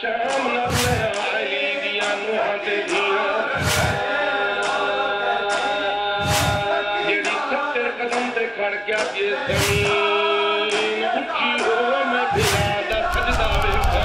शाम अली दिया नूहां ते दिया जेड़ी 70 कदम ते खड़ गया जे जमीन उठी हो मैं बिना दा सजदा वेखा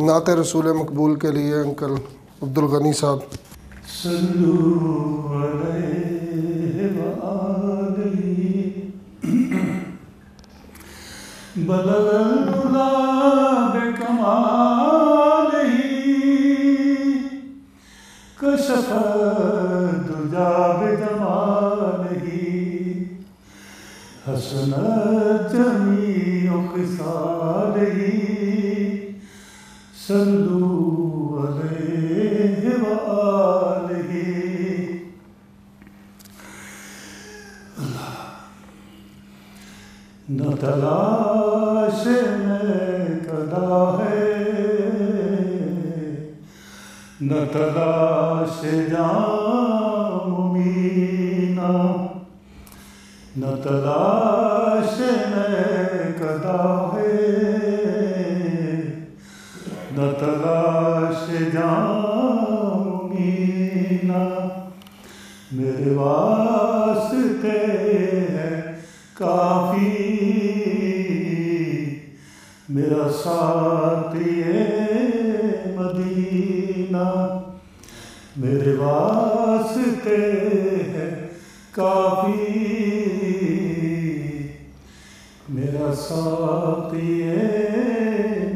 नात रसूल मकबूल के लिए अंकल अब्दुल गनी साहब। बलगुला बेकमालही कशफ दुजा बेजमालही हसनत जमीउ ख़िसालही सल्लू अलैहि व आलिही। न तलाश में कदा है न तलाश जामीना न तलाश में कदा है न तलाश जामीना मेरे वास्ते है काफ़ी मेरा साथी मदीना मेरे वास्ते है काफ़ी मेरा साथी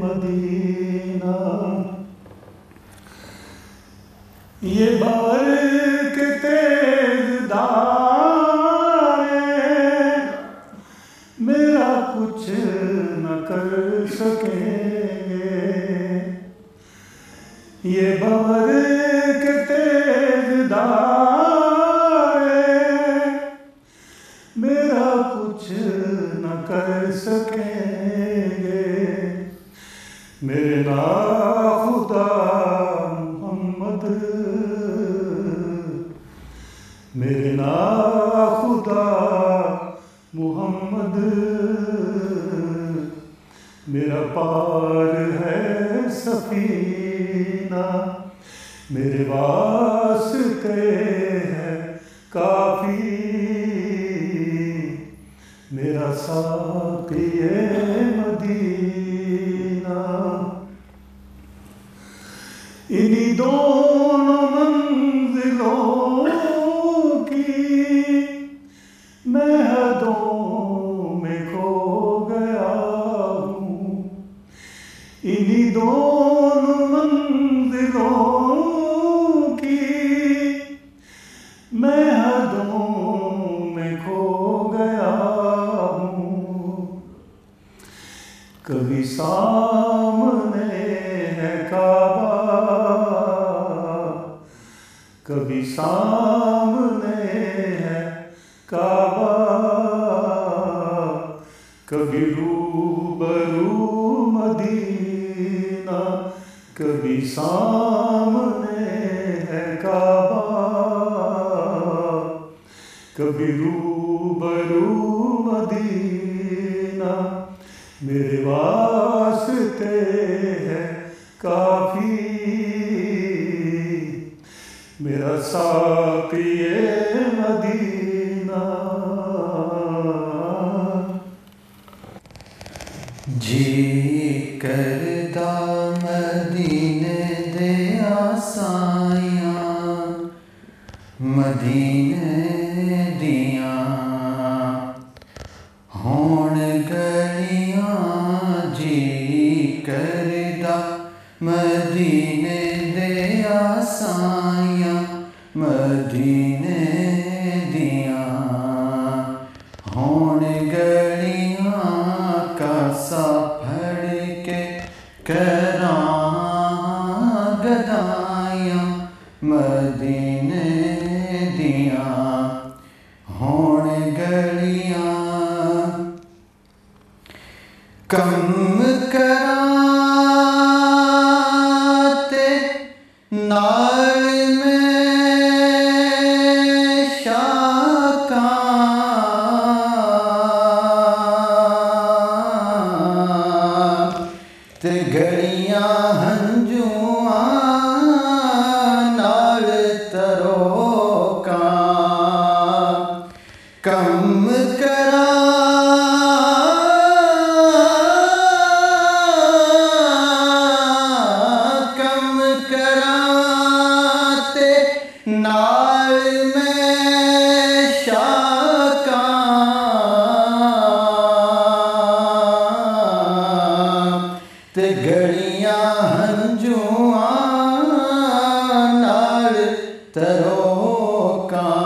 मदीना। ये बारिक तेज मेरा कुछ न कर सकेंगे ये बारिक तेज मेरा कुछ न कर सकेंगे मेरे नाखुदा मोहम्मद मेरे नाखुदा मोहम्मद मेरा पार है सफीना मेरे वास्ते है काफ़ी मेरा साथी मदीना। इन्हीं दोनों मंजिलों की मैं हदों में खो गया हूँ इन्हीं दोनों मंजिलों की कभी सामने है काबा, कभी सामने है काबा, कभी रूबरू मदीना, कभी सामने है काबा, कभी रूबरू मदीना, मेरे वास्ते है काफी, मेरा साक़िए मदीना। जी करदा मदीने दे आसाइयां, मदीने दियां होण गलियां, जी करदा मदीने दे आसाइयां, मदीने दियां होण गलियां, कासा फड़ के करां गदाइयां, मदीने दियां होण गलियां, कम कराते नाल में शाकां, ते गलियां हंजुआं नाल तरोकां, कम करा नाल में शाकां, ते गलियां हंजुआं नाल तरोकां,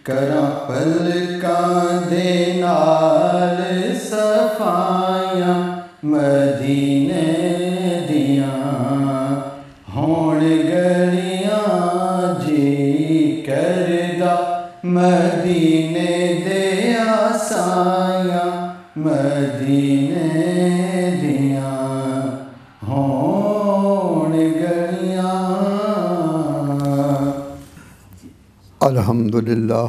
करां पलकां दे नाल सफाइयां, मदीने दियां होण गलियां, जी करदा मदीने दे आसाइयां, मदीने दियां होण गलियां। अल्हम्दुलिल्लाह,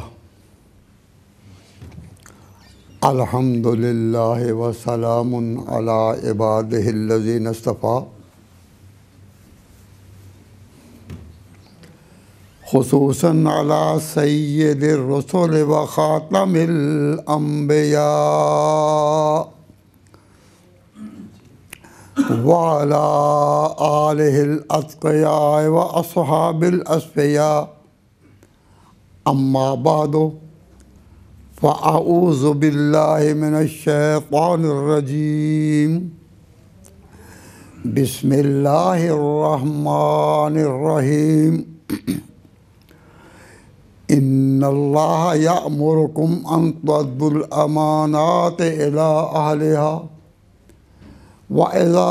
अल्हम्दुलिल्लाह व सलामुन अला इबादिहिल्लज़ीना इस्तफ़ा, खुसूसन अला सय्यिदिर रुसूल व खातमिल अंबिया व अला आलिहिल अत्क़िया व अस्हाबिल अस्फ़िया, अम्मा बादो फ़अऊज़ु बिल्लाहि मिनश शैतानिर रजीम, बिस्मिल्लाहिर रहमानिर रहीम। इन्नल्लाह यअमुरुकुम अन तुअद्दुल अमानाति इला अहलिहा व इज़ा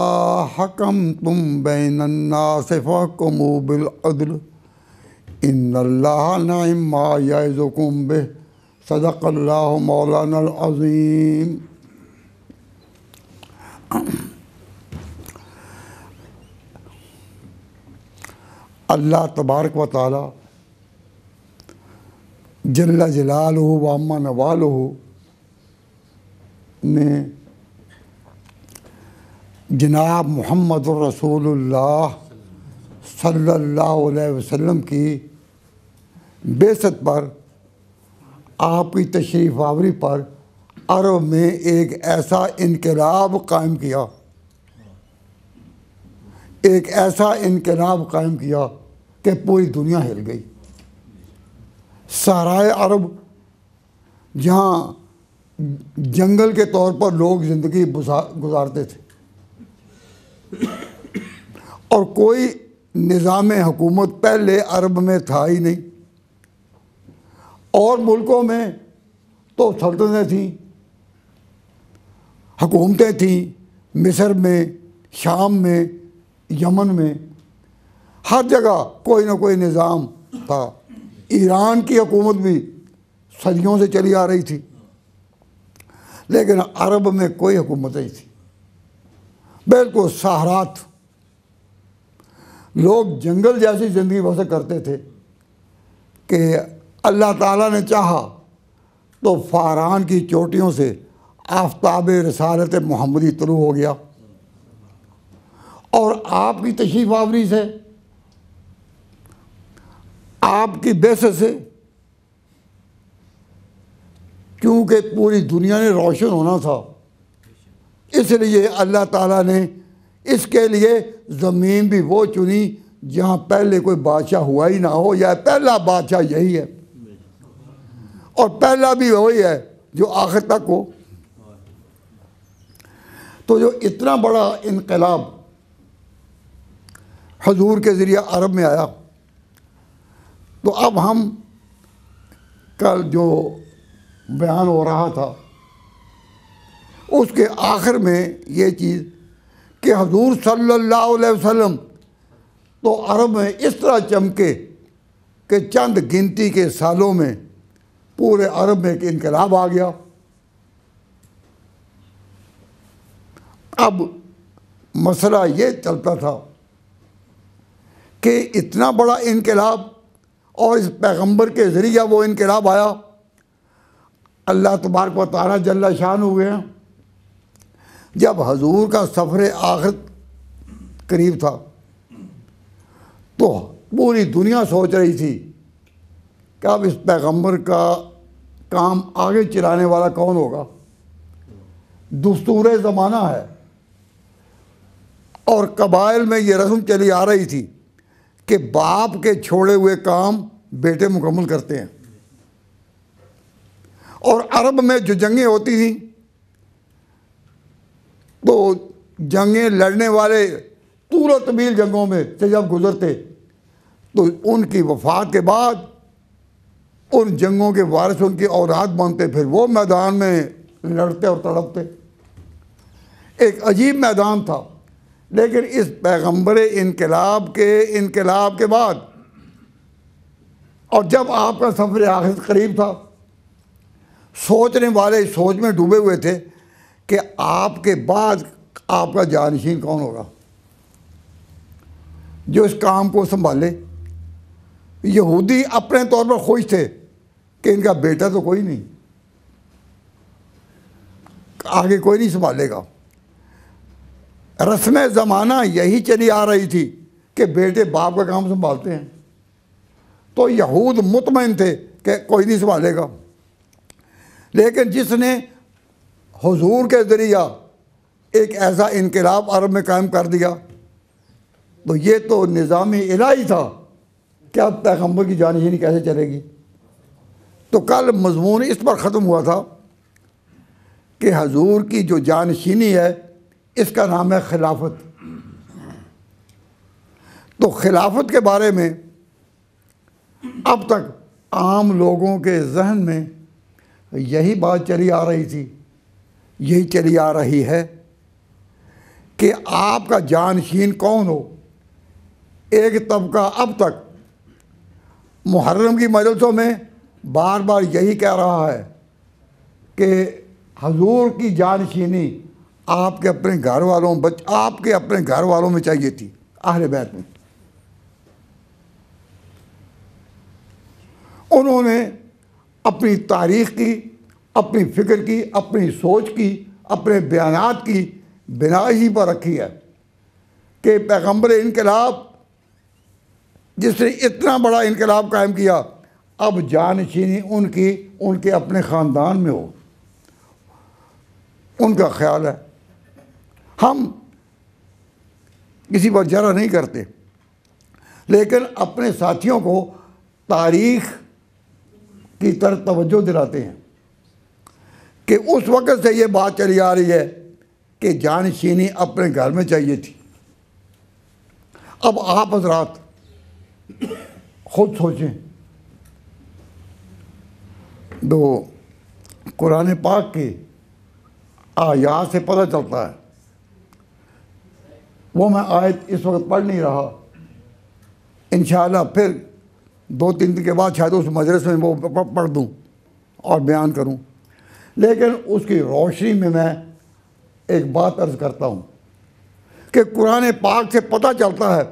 हकमतुम बैनन नासि फ़हकुमू बिल अद्ल, इन्नल्लाह निअम्मा यइज़ुकुम बिह, सदक़ल्लाहु मौलानल अज़ीम। अल्लाह तबारक व तआला जल्ल जलालुहु व अम्मा नवालुहु ने जनाब मुहम्मदुर रसूलुल्लाह सल्लल्लाहु अलैहि वसल्लम की बेसत पर, आपकी तशरीफ़ आवरी पर अरब में एक ऐसा इनकलाब कायम किया, एक ऐसा इनकलाब कायम किया कि पूरी दुनिया हिल गई। सहराए अरब, जहाँ जंगल के तौर पर लोग ज़िंदगी गुजारते थे और कोई निज़ाम हुकूमत पहले अरब में था ही नहीं, और मुल्कों में तो सल्तनतें थीं, हुकूमतें थीं, मिस्र में, शाम में, यमन में, हर जगह कोई ना कोई निज़ाम था। ईरान की हुकूमत भी सदियों से चली आ रही थी, लेकिन अरब में कोई हुकूमत नहीं थी, बिल्कुल सहारात। लोग जंगल जैसी ज़िंदगी बसर करते थे कि अल्लाह ताला ने चाहा तो फ़ारान की चोटियों से आफ्ताब रसालत मोहम्मदी तुलू हो गया, और आपकी तशरीफ़ आवरी से, आपकी बेसत से, क्योंकि पूरी दुनिया ने रोशन होना था, इसलिए अल्लाह ताला ने इसके लिए ज़मीन भी वो चुनी जहाँ पहले कोई बादशाह हुआ ही ना हो, या पहला बादशाह यही है, और पहला भी वही है जो आखिर तक हो। तो जो इतना बड़ा इनकलाब हुजूर के ज़रिए अरब में आया, तो अब हम कल जो बयान हो रहा था उसके आखिर में ये चीज़ कि हुजूर सल्लल्लाहु अलैहि वसल्लम तो अरब में इस तरह चमके कि चंद गिनती के सालों में पूरे अरब में एक इनकलाब आ गया। अब मसला ये चलता था कि इतना बड़ा इनकलाब, और इस पैगंबर के ज़रिए वो इनकलाब आया। अल्लाह तबारक व तआला जल्ल शान हुए हैं, जब हजूर का सफ़र आखिर करीब था तो पूरी दुनिया सोच रही थी कि अब इस पैगंबर का काम आगे चलाने वाला कौन होगा। दुस्तूर ज़माना है, और कबाइल में ये रस्म चली आ रही थी कि बाप के छोड़े हुए काम बेटे मुकम्मल करते हैं। और अरब में जो जंगें होती थीं तो जंगें लड़ने वाले तूल तवील जंगों में से जब गुजरते तो उनकी वफ़ात के बाद उन जंगों के वारिस उनकी औलाद बनते, फिर वो मैदान में लड़ते और तड़पते। एक अजीब मैदान था। लेकिन इस पैगंबर इनकलाब के बाद, और जब आपका सफ़र आखिर करीब था, सोचने वाले सोच में डूबे हुए थे कि आपके बाद आपका जानशीन कौन होगा जो इस काम को संभाले। यहूदी अपने तौर पर खुश थे कि इनका बेटा तो कोई नहीं, आगे कोई नहीं संभालेगा। रस्म ज़माना यही चली आ रही थी कि बेटे बाप का काम संभालते हैं, तो यहूद मुतमईन थे कि कोई नहीं संभालेगा। लेकिन जिसने हुजूर के ज़रिया एक ऐसा इनकलाब अरब में कायम कर दिया, तो ये तो निज़ाम इलाही था कि अब पैगंबर की जानशीनी कैसे चलेगी। तो कल मज़मून इस पर ख़त्म हुआ था कि हुजूर की जो जानशीनी है इसका नाम है खिलाफत। तो खिलाफत के बारे में अब तक आम लोगों के जहन में यही बात चली आ रही थी, यही चली आ रही है कि आपका जानशीन कौन हो। एक तबका अब तक मुहर्रम की मजलिसों में बार बार यही कह रहा है कि हुजूर की जानशीनी आपके अपने घर वालों में चाहिए थी, अहले बैत में। उन्होंने अपनी तारीख़ की, अपनी फ़िक्र की, अपनी सोच की, अपने बयानात की बिना ही पर रखी है कि पैगंबर इनकलाब जिसने इतना बड़ा इनकलाब कायम किया, अब जानशीनी उनके अपने ख़ानदान में हो, उनका ख्याल है। हम किसी पर जरा नहीं करते, लेकिन अपने साथियों को तारीख़ की तरफ तवज्जो दिलाते हैं कि उस वक़्त से ये बात चली आ रही है कि जानशीनी अपने घर में चाहिए थी। अब आप हज़रात खुद सोचें, तो कुरान पाक के आयात से पता चलता है। वो मैं आयत इस वक्त पढ़ नहीं रहा, इंशाअल्लाह फिर 2-3 दिन के बाद शायद उस मजलिस में वो पढ़ दूँ और बयान करूँ। लेकिन उसकी रोशनी में मैं एक बात अर्ज़ करता हूँ कि कुरान पाक से पता चलता है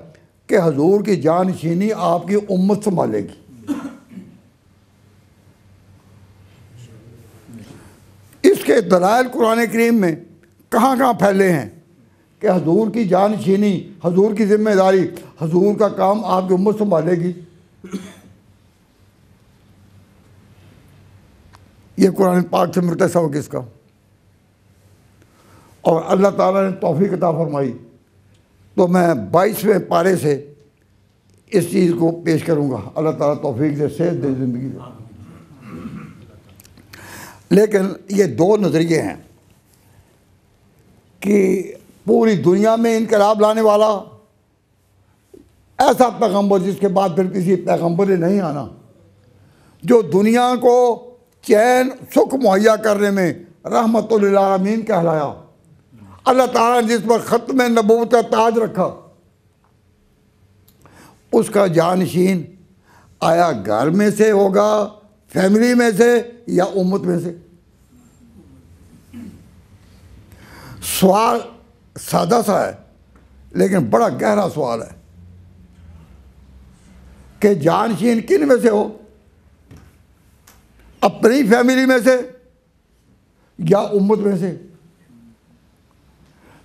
कि हजूर की जानशीनी आपकी उम्मत संभालेगी। इसके दलाइल कुरान करीम में कहाँ कहाँ फैले हैं कि हजूर की जानशीनी, हजूर की जिम्मेदारी, हजूर का काम आपकी उम्मत संभालेगी। ये कुरान पाक से मिलता सबक इसका। और अल्लाह ताला ने तौफीक अता फरमाई तो मैं 22वें पारे से इस चीज़ को पेश करूँगा। अल्लाह ताला तौफीक दे, सेहत दे, ज़िंदगी दे। लेकिन ये 2 नज़रिए हैं कि पूरी दुनिया में इनकलाब लाने वाला ऐसा पैगम्बर जिसके बाद फिर किसी पैगम्बर ने नहीं आना, जो दुनिया को चैन सुख मुहैया करने में रहमतुल लिल आलमीन कहलाया। अल्लाह ताला ने जिस पर ख़त्म नबूवत का ताज रखा, उसका जानशीन आया घर में से होगा, फैमिली में से या उम्मत में से? सवाल सादा सा है लेकिन बड़ा गहरा सवाल है कि जानशीन किन में से हो, अपनी फैमिली में से या उम्मत में से?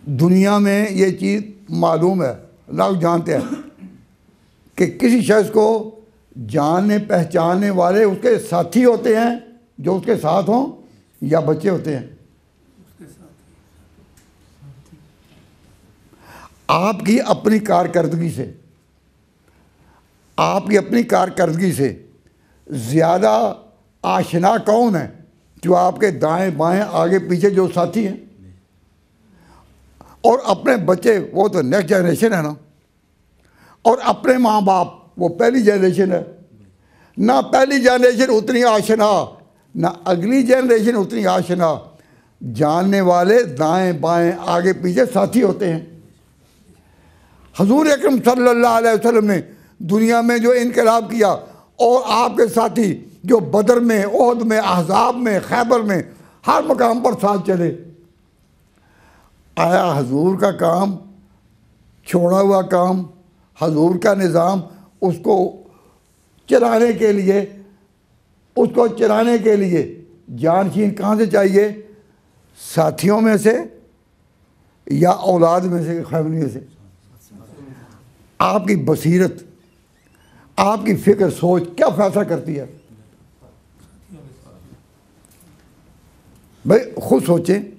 दुनिया में ये चीज़ मालूम है, लोग जानते हैं कि किसी शख्स को जानने पहचानने वाले उसके साथी होते हैं जो उसके साथ हों, या बच्चे होते हैं। आपकी अपनी कारकर्दगी से, आपकी अपनी कारकर्दगी से ज़्यादा आशना कौन है? जो आपके दाएं बाएं आगे पीछे जो साथी हैं। और अपने बच्चे वो तो नेक्स्ट जनरेशन है ना, और अपने माँ बाप वो पहली जनरेशन है ना। पहली जनरेशन उतनी आशना, ना अगली जनरेशन उतनी आशना। जानने वाले दाएं बाएं आगे पीछे साथी होते हैं। हजूर अकरम सल्लल्लाहु अलैहि वसल्लम ने दुनिया में जो इनकलाब किया, और आपके साथी जो बदर में, ओहद में, अहज़ाब में, खैबर में, हर मकाम पर साथ चले। आया हजूर का काम, छोड़ा हुआ काम, हजूर का निज़ाम, उसको चलाने के लिए जानशीन कहाँ से चाहिए? साथियों में से या औलाद में से, फैमिली में से? आपकी बसीरत, आपकी फ़िक्र, सोच क्या फैसला करती है? भाई खुद सोचें।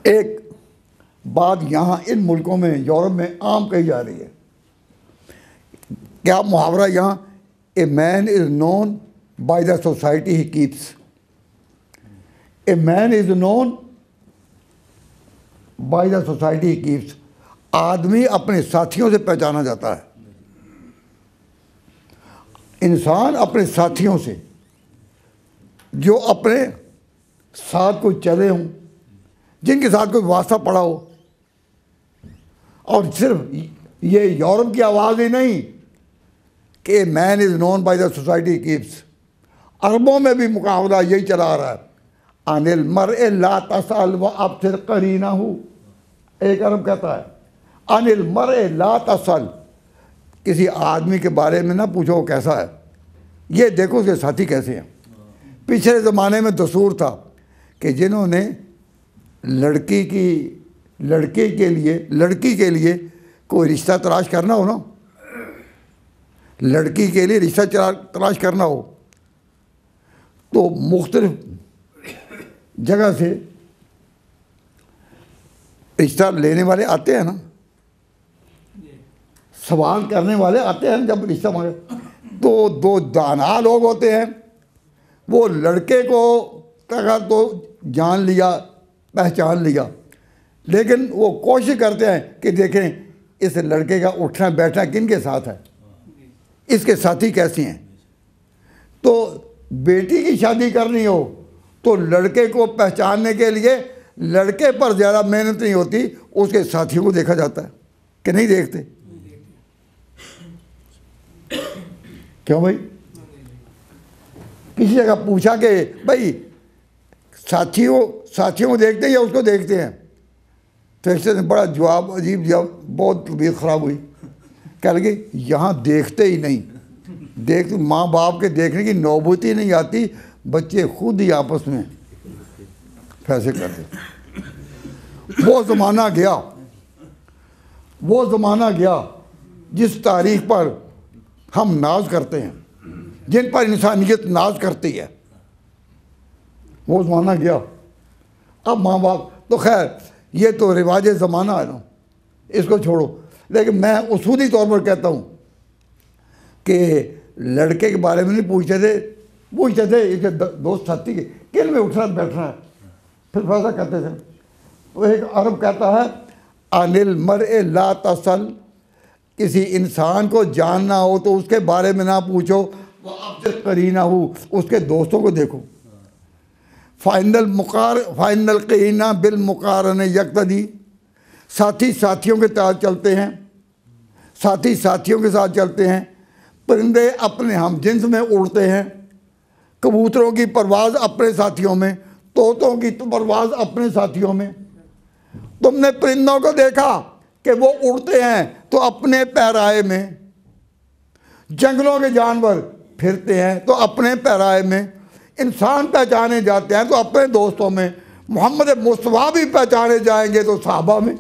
एक बात यहाँ इन मुल्कों में, यूरोप में आम कही जा रही है। क्या मुहावरा यहाँ, a man is known by the society he keeps. A man is known by the society he keeps. आदमी अपने साथियों से पहचाना जाता है। इंसान अपने साथियों से, जो अपने साथ कोई चले हों, जिनके साथ कोई वास्ता पड़ा हो। और सिर्फ ये यूरोप की आवाज़ ही नहीं कि man is known by the society keeps. अरबों में भी मुकाबला यही चला रहा है। अनिल मरए ला तसल व अब्सिर करीनहु। एक अरब कहता है अनिल मरए ला तसल, किसी आदमी के बारे में ना पूछो वो कैसा है, ये देखो उसके साथी कैसे हैं। पिछले ज़माने में दस्तूर था कि जिन्होंने लड़की के लिए कोई रिश्ता तलाश करना हो ना, लड़की के लिए रिश्ता तलाश करना हो तो मुख्तलिफ जगह से रिश्ता लेने वाले आते हैं ना, सवाल करने वाले आते हैं। जब रिश्ता मांगे तो 2 दाना लोग होते हैं। वो लड़के को तो जान लिया, पहचान लिया, लेकिन वो कोशिश करते हैं कि देखें इस लड़के का उठना बैठना किन के साथ है, इसके साथी कैसे हैं। तो बेटी की शादी करनी हो तो लड़के को पहचानने के लिए लड़के पर ज़्यादा मेहनत नहीं होती, उसके साथियों को देखा जाता है कि नहीं देखते? क्यों भाई? किसी जगह पूछा कि भाई साथियों को देखते हैं या उसको देखते हैं? तो इससे बड़ा जवाब, अजीब जवाब, बहुत तबीयत ख़राब हुई। कह लगे यहाँ देखते ही नहीं, देख माँ बाप के देखने की नौबत ही नहीं आती, बच्चे खुद ही आपस में फैसले करते। वो ज़माना गया जिस तारीख पर हम नाज करते हैं, जिन पर इंसानियत नाज करती है, वो ज़माना गया। अब माँ बाप तो खैर ये तो रिवाज ज़माना है ना, इसको छोड़ो। लेकिन मैं उसूली तौर पर कहता हूँ कि लड़के के बारे में नहीं पूछते थे इसके दोस्त साथी के किन में उठ रहा बैठ रहा है, फिर फैसला करते थे। तो एक अरब कहता है अनिल मर ला तसल, किसी इंसान को जानना हो तो उसके बारे में ना पूछो, वो आपसे करीना हो, उसके दोस्तों को देखो। फाइनल क़रीना बिल मुकारन यक्तदी, साथी साथियों के साथ चलते हैं, साथी साथियों के साथ चलते हैं। परिंदे अपने हम जिन्स में उड़ते हैं, कबूतरों की परवाज़ अपने साथियों में, तोतों की परवाज़ अपने साथियों में। तुमने परिंदों को देखा कि वो उड़ते हैं तो अपने पैराए में, जंगलों के जानवर फिरते हैं तो अपने पैराए में, इंसान पहचाने जाते हैं तो अपने दोस्तों में, मोहम्मद मुस्तफ़ा भी पहचाने जाएंगे तो सहाबा में।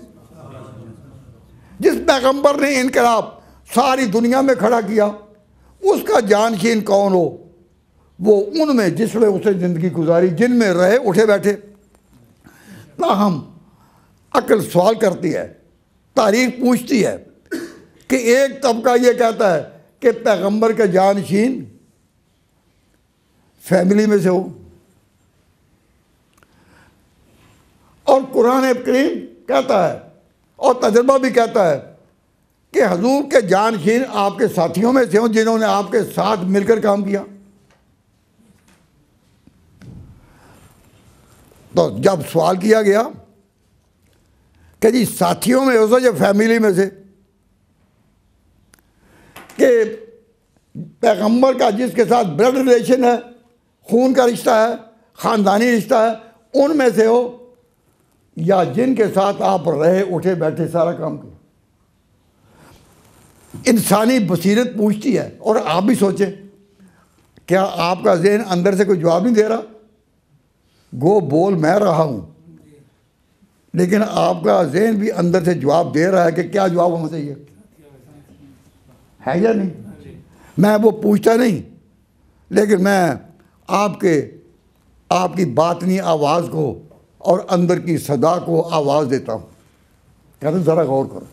जिस पैगंबर ने इनकलाब सारी दुनिया में खड़ा किया, उसका जानशीन कौन हो? वो उनमें जिसमें उसने ज़िंदगी गुजारी, जिनमें रहे उठे बैठे। ताहम अक्ल सवाल करती है, तारीख पूछती है कि एक तबका ये कहता है कि पैगंबर का जानशीन फैमिली में से हो, और कुरान करीम कहता है और तजर्बा भी कहता है कि हजूर के जानशीन आपके साथियों में से हों जिन्होंने आपके साथ मिलकर काम किया। तो जब सवाल किया गया कि जी साथियों में हो या फैमिली में से, कि पैगंबर का जिसके साथ ब्लड रिलेशन है, खून का रिश्ता है, ख़ानदानी रिश्ता है, उनमें से हो, या जिनके साथ आप रहे उठे बैठे सारा काम किया। इंसानी बसीरत पूछती है। और आप भी सोचें, क्या आपका ज़हन अंदर से कोई जवाब नहीं दे रहा? गो बोल मैं रहा हूँ, लेकिन आपका ज़हन भी अंदर से जवाब दे रहा है कि क्या जवाब होना चाहिए, है या नहीं? मैं वो पूछता नहीं, लेकिन मैं आपकी बातनी आवाज़ को और अंदर की सदा को आवाज़ देता हूँ। कहते हैं ज़रा गौर करो,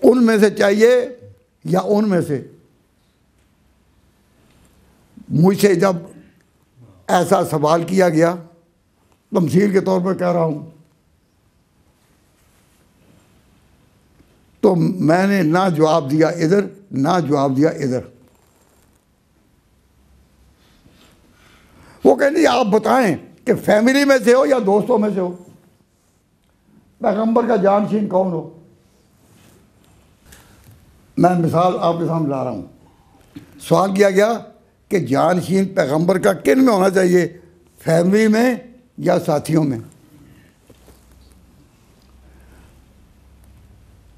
उनमें से चाहिए या उनमें से? मुझसे जब ऐसा सवाल किया गया, तमसील के तौर पर कह रहा हूँ, तो मैंने ना जवाब दिया इधर ना जवाब दिया इधर। वो कहती आप बताएं कि फैमिली में से हो या दोस्तों में से हो, पैगंबर का जानशीन कौन हो? मैं मिसाल आपके सामने ला रहा हूँ। सवाल किया गया कि जानशीन पैगंबर का किन में होना चाहिए, फैमिली में या साथियों में?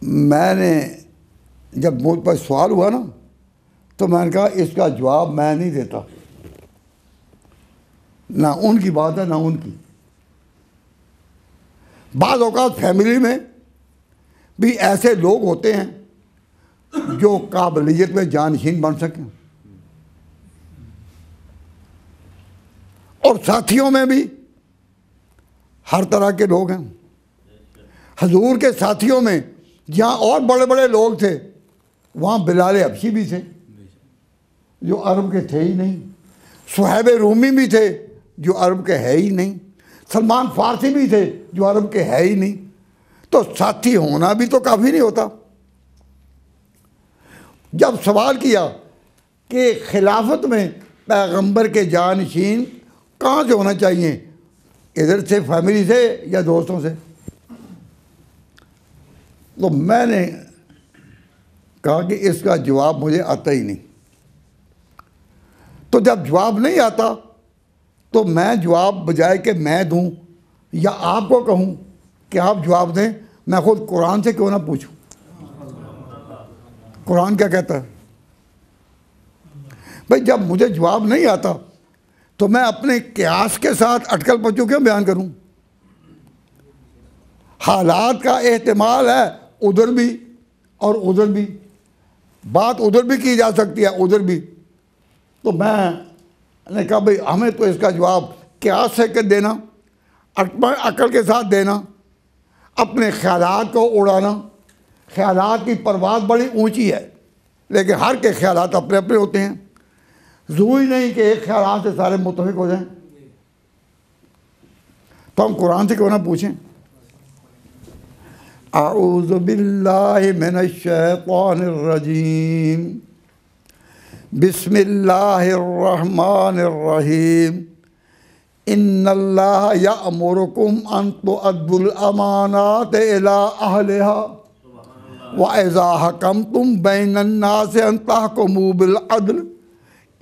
मैंने जब मुझ पर सवाल हुआ ना, तो मैंने कहा इसका जवाब मैं नहीं देता, ना उनकी बात है ना उनकी। बाज़ औक़ात फैमिली में भी ऐसे लोग होते हैं जो काबिलियत में जानशीन बन सकें, और साथियों में भी हर तरह के लोग हैं। हजूर के साथियों में जहाँ और बड़े बड़े लोग थे, वहाँ बिलाल हबशी भी थे जो अरब के थे ही नहीं, सुहैब रूमी भी थे जो अरब के है ही नहीं, सलमान फारसी भी थे जो अरब के है ही नहीं। तो साथी होना भी तो काफ़ी नहीं होता। जब सवाल किया कि खिलाफत में पैगंबर के जानशीन कहाँ से होना चाहिए, इधर से फैमिली से या दोस्तों से। तो मैंने कहा कि इसका जवाब मुझे आता ही नहीं। तो जब जवाब नहीं आता तो मैं जवाब बजाय कि मैं दूं या आपको कहूं कि आप जवाब दें, मैं खुद कुरान से क्यों ना पूछूं। कुरान क्या कहता है भाई, जब मुझे जवाब नहीं आता तो मैं अपने क्यास के साथ अटकल पचू क्यों बयान करूं। हालात का एहतिमाल है उधर भी और उधर भी, बात उधर भी की जा सकती है उधर भी। तो मैंने कहा भाई हमें तो इसका जवाब क्यास से कर देना, अकल के साथ देना, अपने ख्यालात को उड़ाना। ख्यालात की परवाज़ बड़ी ऊंची है, लेकिन हर के ख्यालात अपने अपने होते हैं। ज़रूरी नहीं कि एक ख्याल से सारे मुत्तफ़िक हो जाएं। तो हम कुरान से क्यों ना पूछें। अऊज़ु बिल्लाहि मिनश शैतानिर रजीम, बिस्मिल्लाहिर रहमानिर रहीम। इन्नल्लाह यअमुरुकुम अन तुअद्दुल अमानात इला अहलिहा व इज़ा हकमतुम बैनन नास अन तहकुमू बिल अदल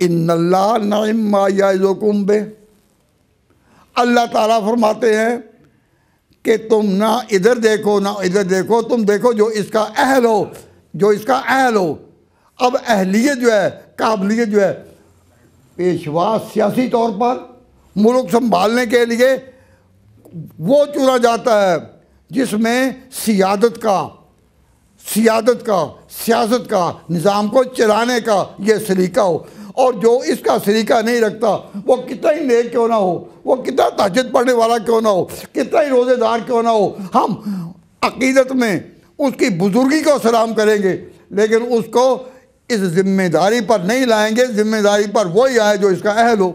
इन्नल्लाह निअम्मा यअज़ुकुम बिह। अल्लाह ताला फरमाते हैं कि तुम ना इधर देखो ना इधर देखो, तुम देखो जो इसका अहल हो, जो इसका अहल हो। अब अहलियत जो है, काबिलियत जो है, पेशवा सियासी तौर पर मुल्क संभालने के लिए वो चुना जाता है जिसमें सियादत का सियासत का निज़ाम को चलाने का ये सलीका हो। और जो इसका सलीका नहीं रखता, वो कितना ही नेक क्यों ना हो, वो कितना तहज्जुद पढ़ने वाला क्यों ना हो, कितना ही रोज़ेदार क्यों ना हो, हम अकीदत में उसकी बुजुर्गी को सलाम करेंगे, लेकिन उसको इस जिम्मेदारी पर नहीं लाएंगे। जिम्मेदारी पर वही आए जो इसका अहल हो।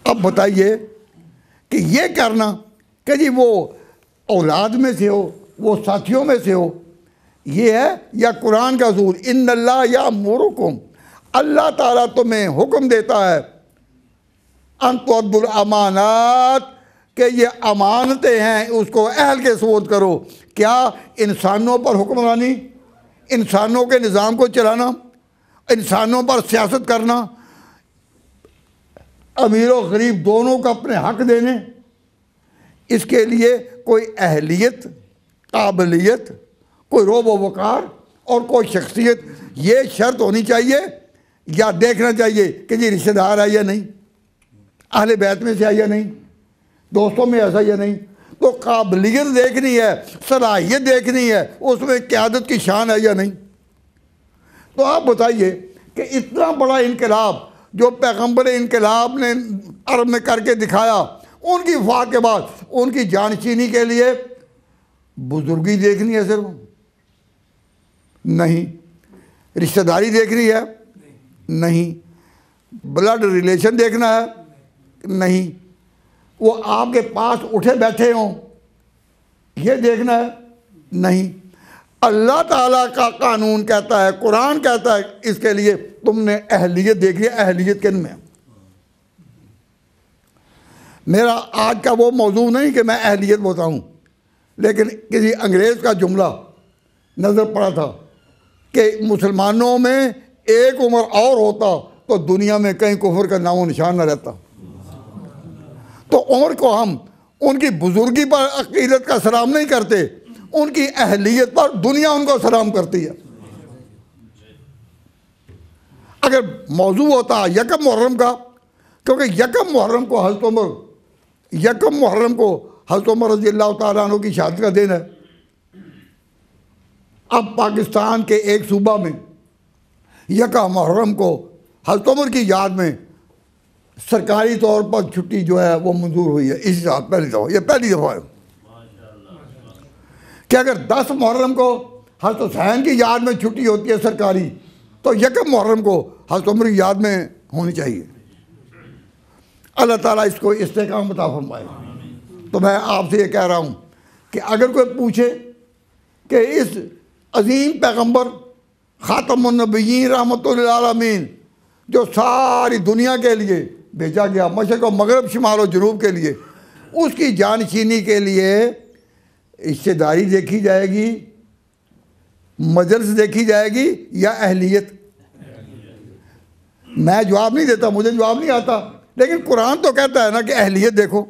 अब बताइए कि ये करना कि जी वो औलाद में से हो, वो साथियों में से हो, ये है या कुरान का ज़ूर। इन्नल्लाह यअमुरुकुम, अल्लाह ताला तुम्हें हुक्म देता है अन तुअद्दुल अमानात, कि ये अमानतें हैं उसको अहल के सुपुर्द करो। क्या इंसानों पर हुक्मरानी, इंसानों के निज़ाम को चलाना, इंसानों पर सियासत करना, अमीर और गरीब दोनों को अपने हक देने, इसके लिए कोई अहलियत, काबिलियत, कोई रोब व वक़ार और कोई शख्सियत, ये शर्त होनी चाहिए या देखना चाहिए कि जी रिश्तेदार है या नहीं, अहले बैत में से है या नहीं, दोस्तों में ऐसा या नहीं। तो काबिलियत देखनी है, सलाहियत देखनी है, उसमें क़यादत की शान है या नहीं। तो आप बताइए कि इतना बड़ा इनकलाब जो पैगंबर इनकलाब ने अरब में करके दिखाया, उनकी वफात के बाद उनकी जानशीनी के लिए बुजुर्गी देखनी है सिर्फ? नहीं। रिश्तेदारी देखनी है? नहीं। ब्लड रिलेशन देखना है? नहीं। वो आपके पास उठे बैठे हों ये देखना है? नहीं। अल्लाह ताला का कानून कहता है, कुरान कहता है, इसके लिए तुमने अहलियत देखी है। अहलियत किन में? मेरा आज का वो मौजू नहीं कि मैं अहलियत बताऊं, लेकिन किसी अंग्रेज़ का जुमला नज़र पड़ा था कि मुसलमानों में एक उम्र और होता तो दुनिया में कहीं कुफर का नामो निशान न रहता। तो उम्र को हम उनकी बुजुर्गी पर अकीदत का सलाम नहीं करते, उनकी अहलियत पर दुनिया उनको सलाम करती है। अगर मौजू होता यकम मुहर्रम का, क्योंकि यकम मुहर्रम को हज़रत उमर रज़ी अल्लाह तआला अन्हु की शहादत का दिन है। अब पाकिस्तान के एक सूबा में यकम मुहर्रम को हज़रत उमर की याद में सरकारी तौर पर छुट्टी जो है वो मंजूर हुई है। इस साल पहली दफ़ा, ये पहली दफ़ा है कि अगर 10 मुहर्रम को हज़रत हुसैन की याद में छुट्टी होती है सरकारी, तो यकम मुहर्रम को हज़रत उमर की याद में होनी चाहिए। अल्लाह ताला इसको इस्तेकाम अता फरमाए। तो मैं आपसे ये कह रहा हूँ कि अगर कोई पूछे कि इस अजीम पैगंबर खातमुन नबिय्यीन रहमतुल लिल आलमीन, जो सारी दुनिया के लिए भेजा गया, मशरक़ व मगरब, शिमाल और जनूब के लिए, उसकी जानशीनी के लिए हिस्सेदारी देखी जाएगी, मजलिस देखी जाएगी या अहलियत? मैं जवाब नहीं देता, मुझे जवाब नहीं आता, लेकिन कुरान तो कहता है ना कि अहलियत देखो।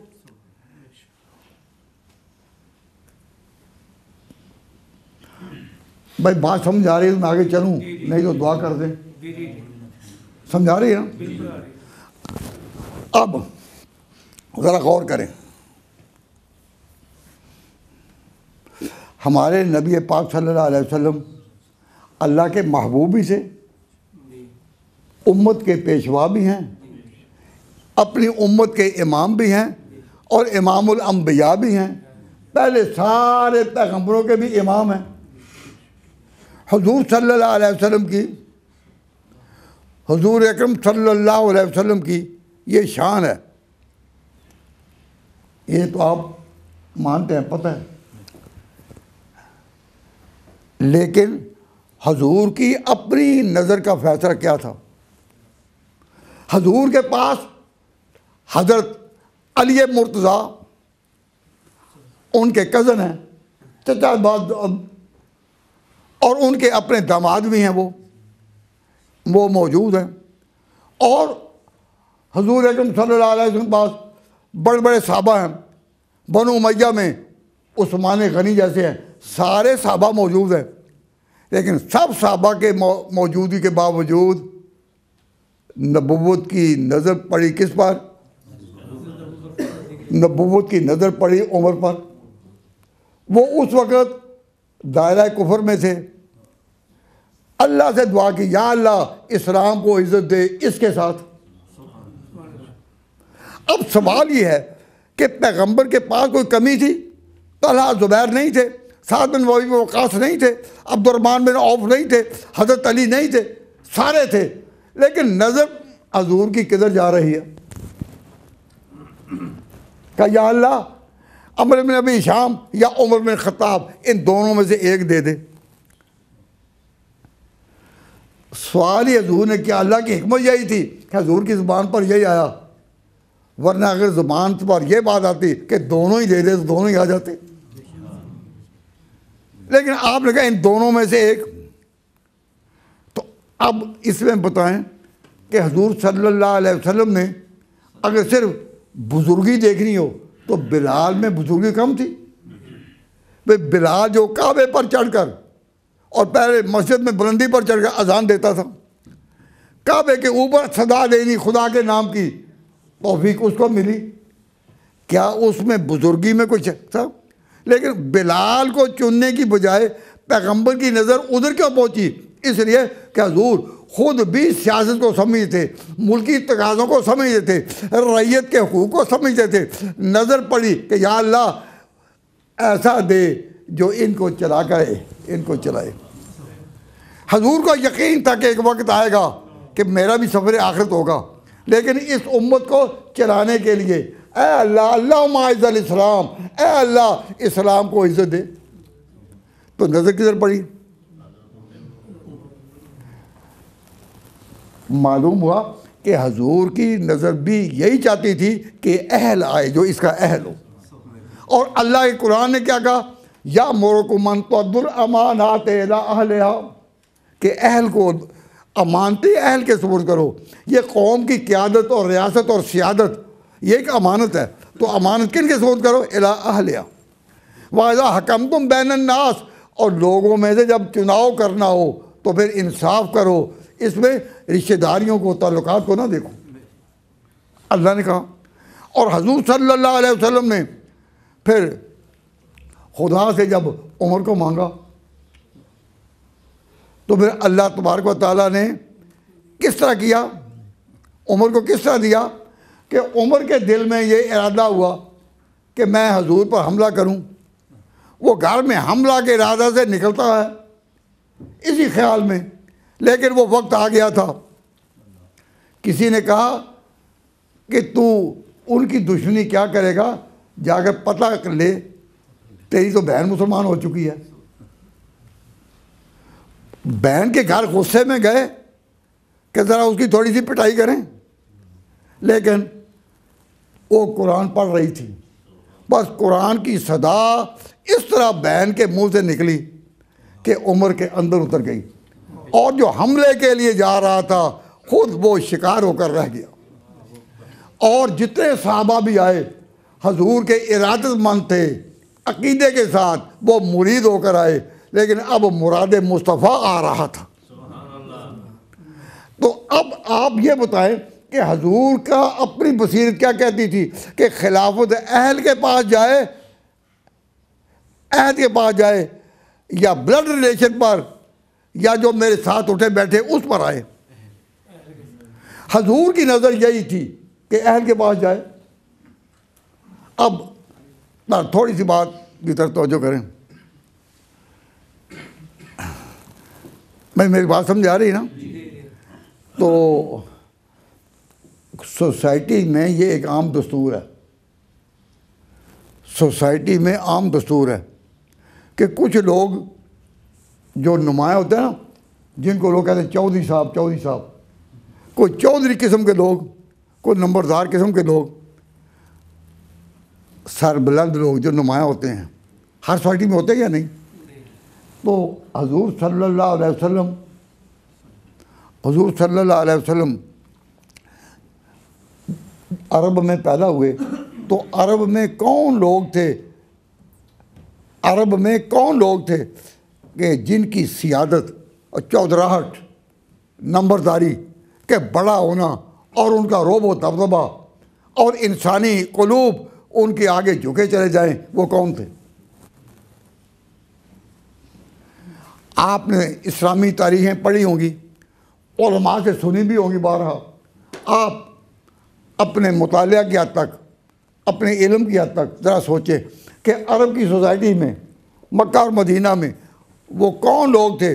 भाई बात समझ आ रही है तो मैं आगे चलूं, नहीं तो दुआ कर दें। समझा रही है ना? अब ज़रा गौर करें, हमारे नबी पाक सल्लल्लाहु अलैहि वसल्लम अल्लाह के महबूब भी थे, उम्मत के पेशवा भी हैं, अपनी उम्मत के इमाम भी हैं और इमामुल अंबिया भी हैं, पहले सारे पैगंबरों के भी इमाम हैं। हुजूर सल्लल्लाहु अलैहि वसल्लम की, हुजूर अकरम सल्लल्लाहु अलैहि वसल्लम की ये शान है, ये तो आप मानते हैं, पता है। लेकिन हुजूर की अपनी नज़र का फैसला क्या था? हुजूर के पास हज़रत अली मुर्तज़ा उनके कज़न हैं, चचा बाद, और उनके अपने दामाद भी हैं, वो मौजूद हैं। और हुजूर अकरम सल्लल्लाहु अलैहि वसल्लम के पास बड़े बड़े साहबा हैं, बनु उमय्या में उस्मान गनी जैसे हैं, सारे साहबा मौजूद हैं। लेकिन सब साहबा के मौजूदगी के बावजूद नबुव्वत की नज़र पड़ी किस पर? नबुव्वत की नज़र पड़ी उमर पर। वो उस वक़्त दायरा कुफर में थे, अल्लाह से दुआ की, या अल्लाह इस्लाम को इज़्ज़त दे इसके साथ। अब सवाल ये है कि पैगंबर के पास कोई कमी थी? तलहा ज़ुबैर नहीं थे, साद बिन अबी वक़ास नहीं थे, अब्दुर्रहमान बिन औफ नहीं थे, हज़रत अली नहीं थे, सारे थे। लेकिन नज़र हजूर की किधर जा रही है? कहा या अल्लाह अमर बिन अबी शाम या उमर बिन खत्ताब, इन दोनों में से एक दे दे। सवाल ही हजूर ने किया, अल्लाह की हिकमत यही थी कि हजूर की ज़ुबान पर यही आया, वरना अगर ज़ुबान पर यह बात आती कि दोनों ही दे दे तो दोनों ही आ जाते। लेकिन आपने कहा इन दोनों में से एक। तो अब इसमें बताएं कि हजूर सल्लल्लाहु अलैहि वसल्लम ने अगर सिर्फ बुजुर्गी देखनी हो तो बिलाल में बुजुर्गी कम थी। भाई बिलाल जो काबे पर चढ़कर और पहले मस्जिद में बुलंदी पर चढ़कर अजान देता था, काबे के ऊपर सदा देनी खुदा के नाम की तौफीक उसको मिली, क्या उसमें बुजुर्गी में कुछ था? लेकिन बिलाल को चुनने की बजाय पैगंबर की नज़र उधर क्यों पहुंची? इसलिए कि हजूर खुद भी सियासत को समझते थे, मुल्की तकाज़ों को समझते थे, रैयत के हुकूक को समझते थे। नज़र पड़ी कि या अल्लाह ऐसा दे जो इनको चला करे, इनको चलाए। हजूर को यकीन था कि एक वक्त आएगा कि मेरा भी सफ़र आखिरत होगा, लेकिन इस उम्मत को चलाने के लिए ए अल्लाह अल्लाहुम्मा इज़्ज़िल इस्लाम, ए अल्लाह इस्लाम को इज़्ज़त दे। तो नज़र किधर पड़ी? मालूम हुआ कि हजूर की नज़र भी यही चाहती थी कि अहल आए, जो इसका अहल हो। और अल्लाह के कुरान ने क्या कहा? या मुरकुम अन तुअद्दुल अमानात इला अहलिहा, कि अहल को अमानती अहल के सुपुर्द करो। ये कौम की क़यादत और रियासत और सियादत ये एक अमानत है, तो अमानत किन के सुपुर्द करो? इला अहलिहा। वाइज़ा हकमतुम बैनन नास, और लोगों में से जब चुनाव करना हो तो फिर इंसाफ करो, इसमें रिश्तेदारियों को, ताल्लुकात को ना देखो, अल्लाह ने कहा। और हजूर सल्लल्लाहु अलैहि वसल्लम ने फिर खुदा से जब उमर को मांगा तो फिर अल्लाह तबारक व तआला ने किस तरह किया, उमर को किस तरह दिया कि उमर के दिल में ये इरादा हुआ कि मैं हजूर पर हमला करूं। वो घर में हमला के इरादा से निकलता है इसी ख्याल में, लेकिन वो वक्त आ गया था। किसी ने कहा कि तू उनकी दुश्मनी क्या करेगा, जाकर पता कर ले, तेरी तो बहन मुसलमान हो चुकी है। बहन के घर गुस्से में गए कि ज़रा उसकी थोड़ी सी पिटाई करें, लेकिन वो कुरान पढ़ रही थी। बस कुरान की सदा इस तरह बहन के मुंह से निकली कि उम्र के अंदर उतर गई, और जो हमले के लिए जा रहा था खुद वो शिकार होकर रह गया। और जितने सहाबा भी आए हजूर के इरादतमंद थे, अकीदे के साथ वो मुरीद होकर आए, लेकिन अब मुराद मुस्तफ़ा आ रहा था। तो अब आप ये बताएं कि हजूर का अपनी बसीरत क्या कहती थी कि खिलाफत अहल के पास जाए, अहद के पास जाए, या ब्लड रिलेशन पर, या जो मेरे साथ उठे बैठे उस पर आए। हजूर की नज़र यही थी कि अहल के पास जाए। अब थोड़ी सी बात की तरफ तवज्जो करें। मेरी बात समझ आ रही ना? तो सोसाइटी में ये एक आम दस्तूर है, सोसाइटी में आम दस्तूर है कि कुछ लोग जो नुमाया होते हैं ना, जिनको लोग कहते हैं चौधरी साहब, चौधरी साहब, कोई चौधरी किस्म के लोग, कोई नंबरदार किस्म के लोग, सरबुलंद लोग जो नुमाया होते हैं, हर सोसाइटी में होते हैं या नहीं? तो हजूर सल्लल्लाहु अलैहि वसल्लम, हजूर सल्लल्लाहु अलैहि वसल्लम अरब में पैदा हुए, तो अरब में कौन लोग थे, अरब में कौन लोग थे कि जिनकी सियादत और चौधराहट, नंबरदारी के बड़ा होना और उनका रोब व दबदबा और इंसानी कुलूब उनके आगे झुके चले जाएं, वो कौन थे? आपने इस्लामी तारीखें पढ़ी होंगी, उलमा से सुनी भी होंगी बारहा। आप अपने मुतालिया की हद तक, अपने इल्म की हद तक ज़रा सोचें कि अरब की सोसाइटी में, मक्का और मदीना में वो कौन लोग थे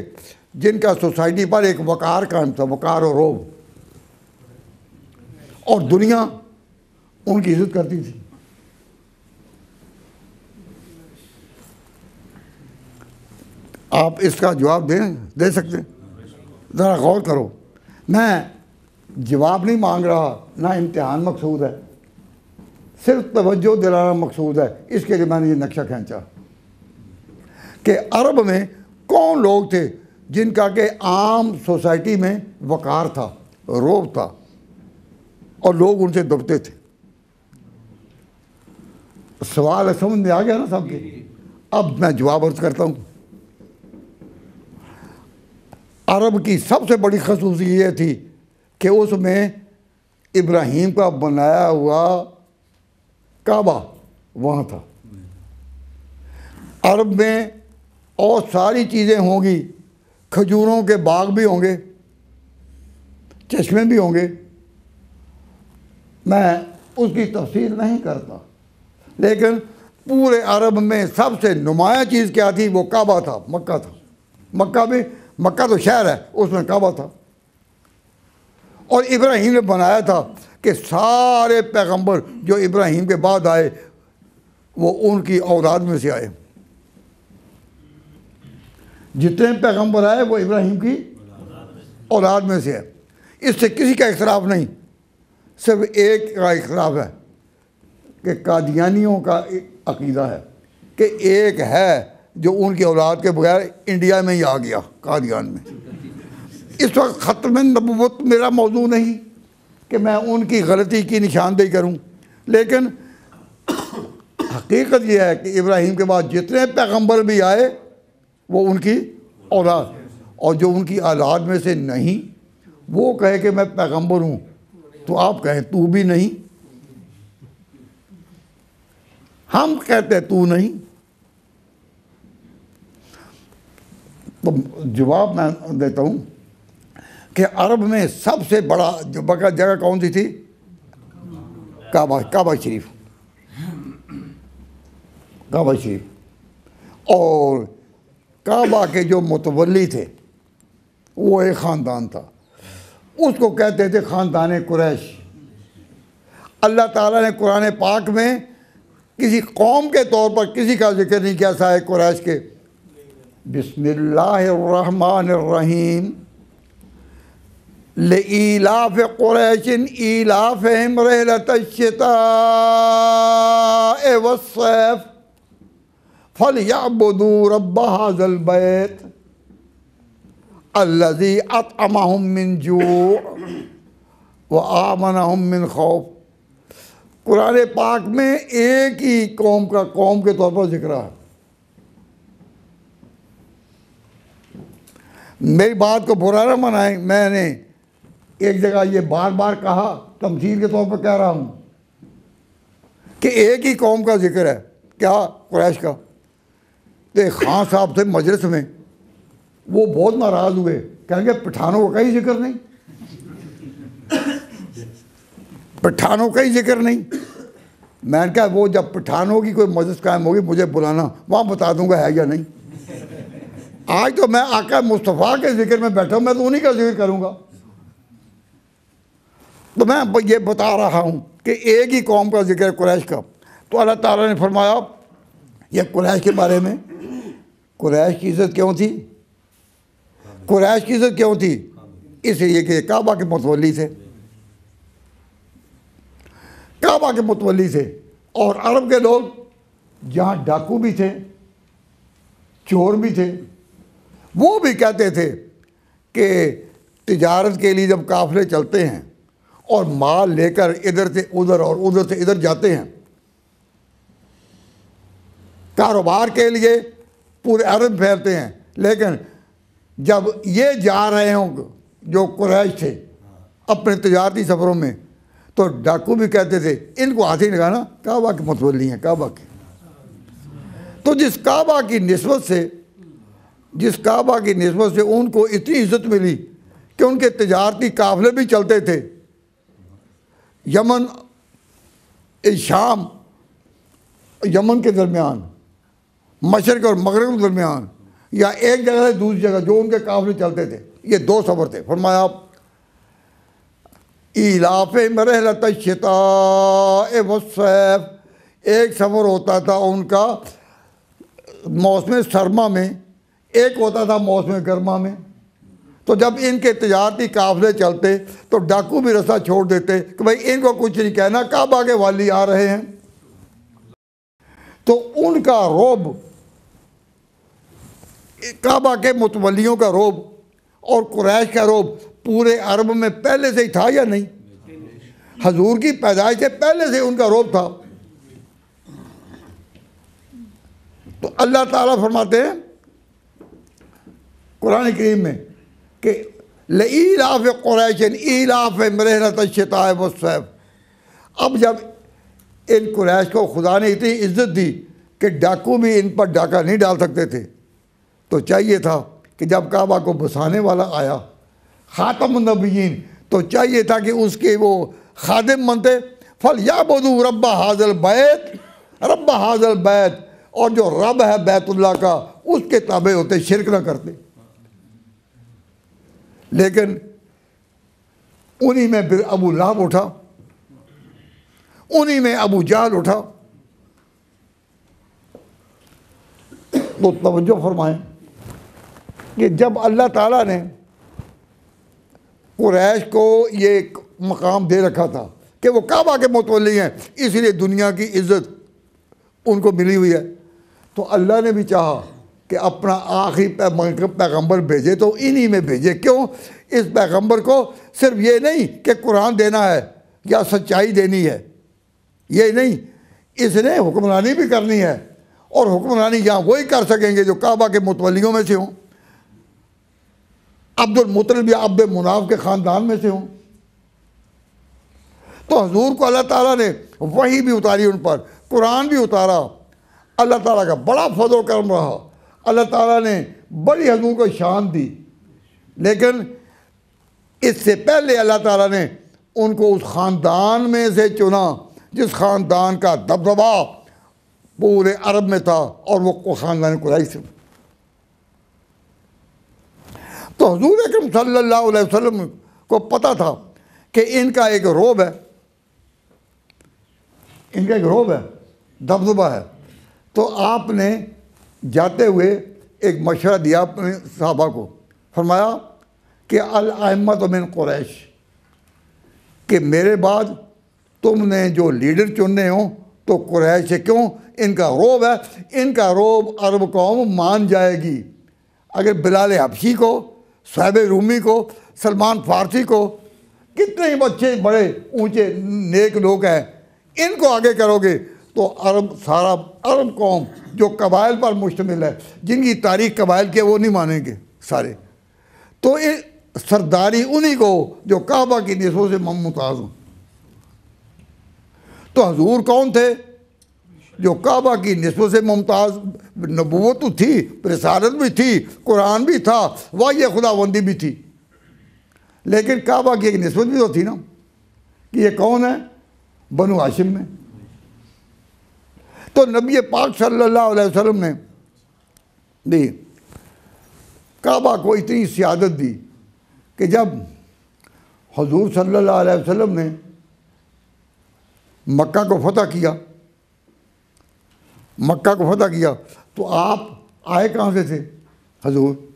जिनका सोसाइटी पर एक वक़ार कायम था, वक़ार और रोब, और दुनिया उनकी इज्जत करती थी। आप इसका जवाब दे सकते हैं? ज़रा गौर करो। मैं जवाब नहीं मांग रहा, ना इम्तिहान मकसूद है, सिर्फ तवज्जो दिलाना मकसूद है। इसके लिए मैंने ये नक्शा खींचा कि अरब में कौन लोग थे जिनका के आम सोसाइटी में वक़ार था, रोब था, और लोग उनसे दबते थे। सवाल समझ में आ गया ना सबके? अब मैं जवाब अर्ज करता हूँ। अरब की सबसे बड़ी खसूसियत ये थी कि उसमें इब्राहीम का बनाया हुआ काबा वहाँ था। अरब में और सारी चीज़ें होंगी, खजूरों के बाग भी होंगे, चश्मे भी होंगे, मैं उसकी तफसील नहीं करता, लेकिन पूरे अरब में सबसे नुमाया चीज़ क्या थी? वो काबा था, मक्का था। मक्का तो शहर है, उसमें काबा था। और इब्राहीम ने बनाया था कि सारे पैगंबर जो इब्राहीम के बाद आए वो उनकी औलाद में से आए। जितने पैगंबर आए वो इब्राहीम की औलाद में से है। इससे किसी का इख्तलाफ नहीं, सिर्फ एक का इख्तलाफ है कि कादियानियों का अकीदा है कि एक है जो उनकी औलाद के बगैर इंडिया में ही आ गया, कादियान में। इस वक्त ख़त्म नबूवत मेरा मौजू नहीं कि मैं उनकी गलती की निशानदेही करूं, लेकिन हकीकत यह है कि इब्राहीम के बाद जितने पैगंबर भी आए वो उनकी औलाद, और जो उनकी औलाद में से नहीं वो कहे कि मैं पैगंबर हूँ, तो आप कहें तू भी नहीं, हम कहते तू नहीं। तो जवाब मैं देता हूँ कि अरब में सबसे बड़ा जगह कौन सी थी? काबा शरीफ। काबा शरीफ। और काबा के जो मुतवल्ली थे वो एक ख़ानदान था, उसको कहते थे ख़ानदान कुरैश। अल्लाह ताला ने कुरान पाक में किसी कौम के तौर पर किसी का जिक्र नहीं किया, साए कुरैश के, बिस्मिल्लाहिर्रहमानिर्रहीम लिईलाफ कुरैशिन ईलाफहिम रहलतश्शिताए वस्सैफ फलयअबुदू रब्ब हाज़ल बैत अल्लज़ी अतअमहुम मिन जू' व आमनहुम मिन खौफ। कुरान पाक में एक ही कौम का कौम के तौर पर जिक्र है। मेरी बात को बुरा ना मनाएं, मैंने एक जगह ये बार बार कहा, तमसील के तौर पर कह रहा हूँ कि एक ही कौम का जिक्र है। क्या? कुरैश का। तो खान साहब थे मजलिस में, वो बहुत नाराज़ हुए, कहेंगे पठानों का कहीं जिक्र नहीं, पठानों का ही जिक्र नहीं। मैंने कहा वो जब पठानों की कोई मजलिस कायम होगी मुझे बुलाना, वहाँ बता दूंगा है या नहीं। आज तो मैं आका मुस्तफ़ा के जिक्र में बैठा हूँ, मैं तो उन्हीं का जिक्र करूँगा। तो मैं ये बता रहा हूँ कि एक ही कौम का जिक्र कुरैश का। तो अल्लाह ताला ने फरमाया ये कुरैश के बारे में, कुरैश की इज़्ज़त क्यों थी? कुरैश की इज़्ज़त क्यों थी? इसलिए कि काबा के मुतवल्ली थे, काबा के मुतवल्ली थे। और अरब के लोग जहाँ डाकू भी थे, चोर भी थे, वो भी कहते थे कि तिजारत के लिए जब काफ़िले चलते हैं और माल लेकर इधर से उधर और उधर से इधर जाते हैं, कारोबार के लिए पूरे अरब फैलते हैं, लेकिन जब ये जा रहे हों जो कुरैश थे अपने तिजारती सफ़रों में, तो डाकू भी कहते थे इनको हाथ ही लगाना, काबा के मुतवल्ली हैं, काबा के। तो जिस काबा की निस्बत से उनको इतनी इज़्ज़त मिली कि उनके तिजारती काफ़िले भी चलते थे यमन शाम, यमन के दरमियान, मशरक़ और मगरिब के दरमियान, या एक जगह से दूसरी जगह जो उनके काफ़िले चलते थे। ये दो सफ़र थे। फरमाया इलाफ़े में रहलतश्शिताए वस्सैफ, एक सफ़र होता था उनका मौसम सरमा में, एक होता था मौसम गर्मा में। तो जब इनके तिजारती काफ़िले चलते तो डाकू भी रास्ता छोड़ देते कि भाई इनको कुछ नहीं कहना, काबा के वाली आ रहे हैं। तो उनका रोब, काबा के मुतवल्लियों का रोब और कुरैश का रोब पूरे अरब में पहले से ही था या नहीं? हजूर की पैदाइश से पहले से उनका रोब था। तो अल्लाह ताला फरमाते हैं कुरान करीम में कि लईलाफ़ कुरैशिन ईलाफ़हिम रहलतश्शिताए वस्सैफ। अब जब इन कुरैश को खुदा ने इतनी इज्जत दी कि डाकू भी इन पर डाका नहीं डाल सकते थे, तो चाहिए था कि जब काबा को बसाने वाला आया ख़ातमुन नबिय्यीन, तो चाहिए था कि उसके वो खादिम बनते। फलयअबुदू रब्ब हाज़ल बैत, रब्ब हाज़ल बैत, और जो रब है बैतुल्लाह का उसके ताबे होते, शिरक ना करते। लेकिन उन्हीं में फिर अबू लहब उठा, उन्हीं में अबू जहल उठा। तो तवज्जो फरमाएं कि जब अल्लाह ताला ने कुरैश को ये मकाम दे रखा था कि वो काबा के मुतवल्ली हैं, इसलिए दुनिया की इज़्ज़त उनको मिली हुई है, तो अल्लाह ने भी चाहा कि अपना आखिरी पैगंबर भेजे तो इन्हीं में भेजे। क्यों? इस पैगंबर को सिर्फ ये नहीं कि कुरान देना है या सच्चाई देनी है, ये नहीं, इसने हुक्मरानी भी करनी है। और हुक्मरानी यहाँ वही कर सकेंगे जो काबा के मुतवल्लियों में से हों, अब्दुल मुत्तलिब या अब्द मुनाफ के ख़ानदान में से हों। तो हजूर को अल्लाह ताला ने वही भी उतारी उन पर, कुरान भी उतारा। अल्लाह ताला का बड़ा फज़ल करम रहा, अल्लाह ताला ने बड़ी हजूर को शान दी। लेकिन इससे पहले अल्लाह ताला ने उनको उस ख़ानदान में से चुना जिस ख़ानदान का दबदबा पूरे अरब में था, और वो ख़ानदान कुरैश से। तो हुज़ूर अकरम सल्लल्लाहु अलैहि वसल्लम को पता था कि इनका एक रोब है, इनका एक रोब है, दबदबा है। तो आपने जाते हुए एक मशवरा दिया अपने साहबा को, फरमाया कि अल अइम्मतु मिन कुरैश, कि मेरे बाद तुमने जो लीडर चुनने हो तो कुरैश से। क्यों? इनका रोब है, इनका रोब अरब कौम मान जाएगी। अगर बिलाल हबशी को, साहिब रूमी को, सलमान फारसी को, कितने ही बच्चे बड़े ऊंचे नेक लोग हैं, इनको आगे करोगे तो अरब, सारा अरब कौम जो कबाइल पर मुश्तमिल है, जिनकी तारीख कबाइल की है, वो नहीं मानेंगे सारे। तो ये सरदारी उन्हीं को जो काबा की निस्बत से मुमताज़ हों। तो हजूर कौन थे? जो काबा की निस्बत से मुमताज़, नबूवत तो थी, रिसालत भी थी, कुरान भी था, वाही खुदाबंदी भी थी, लेकिन काबा की एक निस्बत भी तो थी ना कि ये कौन है? बनु हाशिम में। तो नबी पाक सल्लल्लाहु अलैहि वसल्लम ने दी काबा को इतनी सियादत दी कि जब हुजूर सल्लल्लाहु अलैहि वसल्लम ने मक्का को फतह किया, मक्का को फतह किया, तो आप आए कहाँ से थे? हुजूर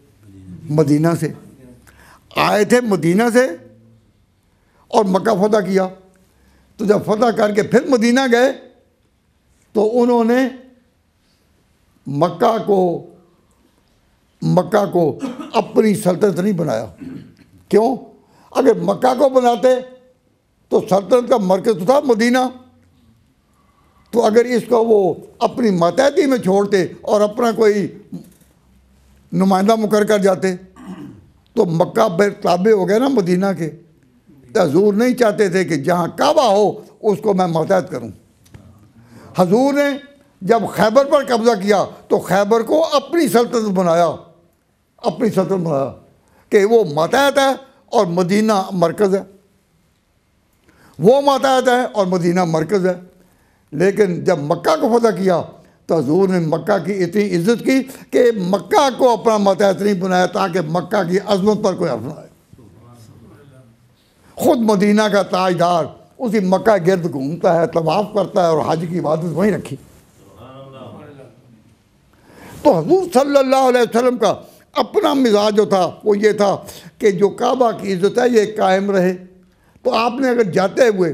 मदीना से आए थे, मदीना से, और मक्का फतह किया। तो जब फतह करके फिर मदीना गए तो उन्होंने मक्का को अपनी सल्तनत नहीं बनाया। क्यों? अगर मक्का को बनाते तो सल्तनत का मरकज़ तो था मदीना, तो अगर इसको वो अपनी मातहती में छोड़ते और अपना कोई नुमाइंदा मुकर कर जाते तो मक्का ताबे हो गया ना मदीना के। तो हजूर नहीं चाहते थे कि जहाँ काबा हो उसको मैं मातहत करूँ। हजूर ने जब खैबर पर कब्ज़ा किया तो खैबर को अपनी सल्तनत बनाया, अपनी सल्तनत बनाया कि वो मातहत है और मदीना मरकज़ है, वो मातहत है और मदीना मरकज़ है। लेकिन जब मक्का को फतह किया तो हजूर ने मक्का की इतनी इज्जत की कि मक्का को अपना मातहत नहीं बनाया ताकि मक्का की अजमत पर कोई हर्फ ना आए। खुद मदीना का ताजदार उसी मक्का गिर्द घूमता है, तवाफ करता है और हज की इबादत वहीं रखी। तो हुजूर सल्लल्लाहु अलैहि वसल्लम का अपना मिजाज जो था वो ये था कि जो काबा की इज्जत है ये कायम रहे। तो आपने अगर जाते हुए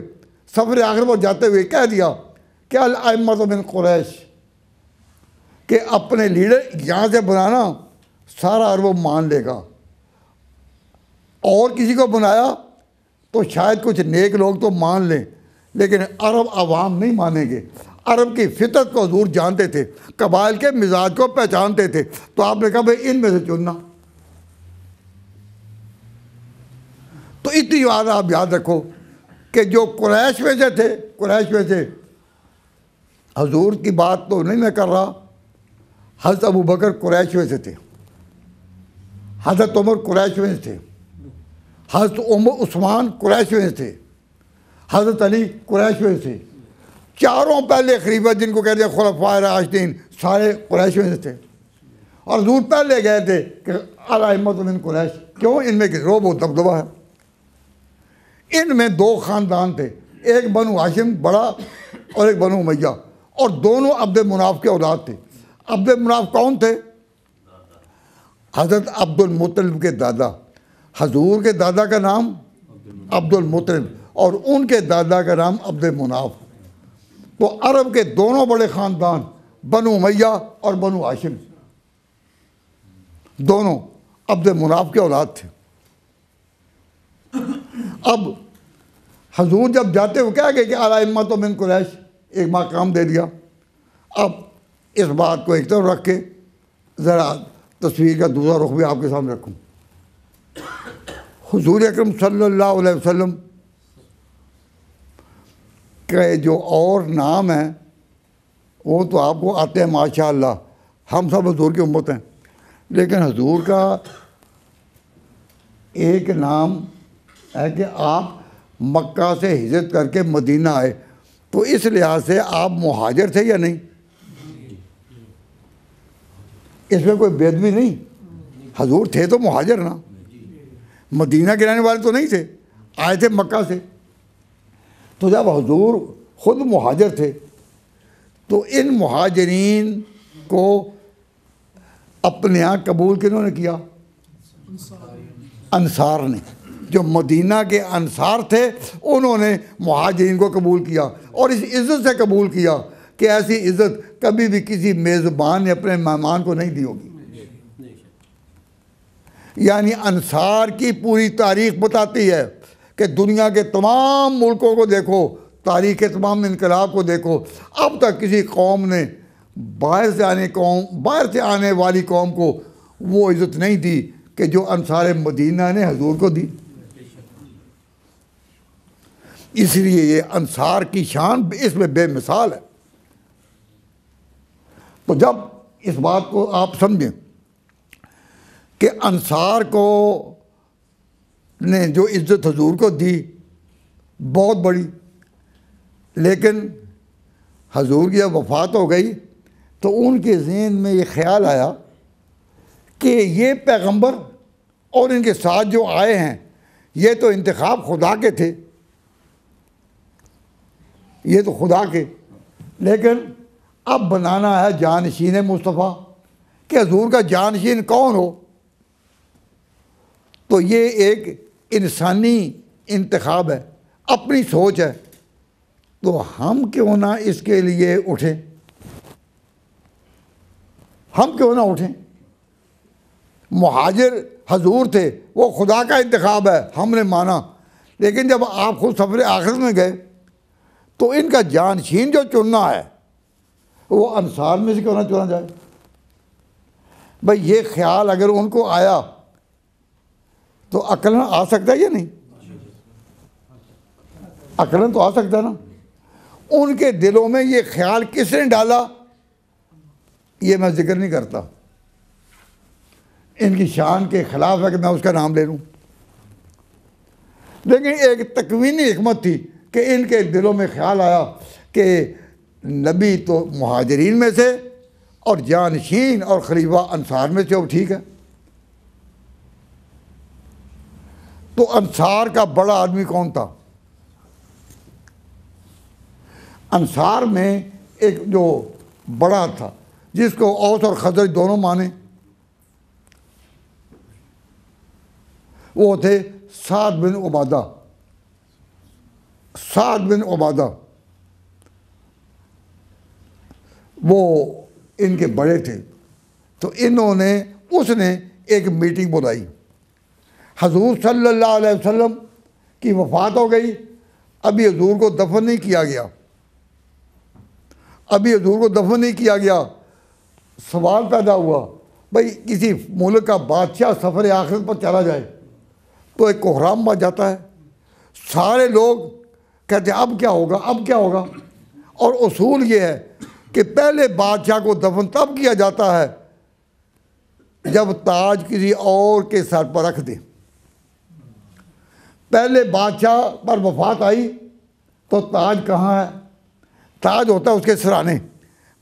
सफ़र आखिर पर जाते हुए कह दिया कि अल अइम्मतु मिन कुरैश, कि अपने लीडर यहाँ से बनाना सारा अरब मान लेगा, और किसी को बनाया तो शायद कुछ नेक लोग तो मान लें, लेकिन अरब आवाम नहीं मानेंगे। अरब की फितरत को हजूर जानते थे, कबाइल के मिजाज को पहचानते थे। तो आपने कहा भाई इनमें से चुनना। तो इतनी बात आप याद रखो कि जो कुरैश में से थे, कुरैश में से हजूर की बात तो नहीं मैं कर रहा, हज़रत अबू बकर कुरैश में से थे, हज़रत उमर कुरैश में से थे, हज़रत उस्मान कुरैश में थे, हज़रत अली कुरैश में थे। चारों पहले खलीफा जिनको कहते हैं खुलफाए राशिदीन, सारे कुरैश में से थे। और हजूर पहले गए थे कि अल अइम्मतु मिन कुरैश। क्यों? इनमें रोब व दबदबा है। इनमें दो ख़ानदान थे, एक बनु हाशिम बड़ा और एक बनु उमैया, और दोनों अब्द मुनाफ के औलाद थे। अब्द मुनाफ कौन थे? हज़रत अब्दुल मुत्तलिब के दादा। हजूर के दादा का नाम अब्दुल मुत्तलिब और उनके दादा का नाम अब्द मुनाफ। तो अरब के दोनों बड़े ख़ानदान बनु उमैया और बनु हाशिम, दोनों अब्द मुनाफ के औलाद थे। अब हजूर जब जाते हुए क्या कहे कि अल अइम्मतु मिन कुरैश, एक मकाम दे दिया। अब इस बात को एक तरफ रख के ज़रा तस्वीर का दूसरा रुख भी आपके सामने रखूँ। हुजूर अकरम सल्लल्लाहु अलैहि वसल्लम के जो और नाम हैं वो तो आपको आते हैं माशाअल्लाह, हम सब हुजूर की उम्मत हैं, लेकिन हुजूर का एक नाम है कि आप मक्का से हिजरत करके मदीना आए, तो इस लिहाज से आप मुहाजिर थे या नहीं? इसमें कोई बेदबी नहीं, हजूर थे तो मुहाजिर ना, मदीना के रहने वाले तो नहीं थे, आए थे मक्का से। तो जब हजूर ख़ुद मुहाजिर थे तो इन मुहाजिरीन को अपने यहाँ कबूल किन्होंने किया? अंसार ने। जो मदीना के अंसार थे उन्होंने मुहाजिरीन को कबूल किया और इस इज़्ज़त से कबूल किया कि ऐसी इज़्ज़त कभी भी किसी मेज़बान ने अपने मेहमान को नहीं दी होगी। यानी अंसार की पूरी तारीख बताती है कि दुनिया के तमाम मुल्कों को देखो, तारीख के तमाम इनकलाब को देखो, अब तक किसी कौम ने बाहर से आने वाली कौम को वो इज़्ज़त नहीं दी कि जो अंसार मदीना ने हजूर को दी। इसलिए ये अंसार की शान इसमें बेमिसाल है। तो जब इस बात को आप समझें कि अंसार को ने जो इज़्ज़त हजूर को दी बहुत बड़ी, लेकिन हजूर की जब वफ़ात हो गई तो उनके ज़हन में ये ख्याल आया कि ये पैगंबर और इनके साथ जो आए हैं ये तो इंतखाब खुदा के थे, ये तो खुदा के, लेकिन अब बनाना है जानशीन मुस्तफ़ा कि हजूर का जानशीन कौन हो। तो ये एक इंसानी इंतखाब है, अपनी सोच है। तो हम क्यों ना इसके लिए उठें, हम क्यों ना उठें। मुहाजिर हजूर थे, वो खुदा का इंतखाब है, हमने माना, लेकिन जब आप खुद सफर आखिरत में गए तो इनका जानशीन जो चुनना है वो अंसार में से क्यों ना चुना जाए। भाई ये ख्याल अगर उनको आया तो अकलन आ सकता है या नहीं? अकलन तो आ सकता है ना। उनके दिलों में ये ख्याल किसने डाला ये मैं जिक्र नहीं करता, इनकी शान के ख़िलाफ़ है कि मैं उसका नाम ले लूँ, लेकिन एक तकवीनी हिकमत थी कि इनके दिलों में ख्याल आया कि नबी तो मुहाजिरीन में से और जानशीन और खलीफा अंसार में से, अब ठीक है। तो अंसार का बड़ा आदमी कौन था? अंसार में एक जो बड़ा था जिसको औस और खजरज दोनों माने, वो थे साद बिन उबादा। साद बिन उबादा वो इनके बड़े थे। तो उसने एक मीटिंग बुलाई। हजूर सल्लल्लाहु अलैहि वसल्लम की वफ़ात हो गई, अभी हजूर को दफन नहीं किया गया, अभी हजूर को दफन नहीं किया गया। सवाल पैदा हुआ, भाई किसी मुल्क का बादशाह सफ़र आखिरत पर चला जाए तो एक कोहराम मच जाता है, सारे लोग कहते हैं अब क्या होगा, अब क्या होगा। और उसूल ये है कि पहले बादशाह को दफन तब किया जाता है जब ताज किसी और के सर पर रख दे। पहले बादशाह पर वफात आई तो ताज कहाँ है? ताज होता है उसके सिराने,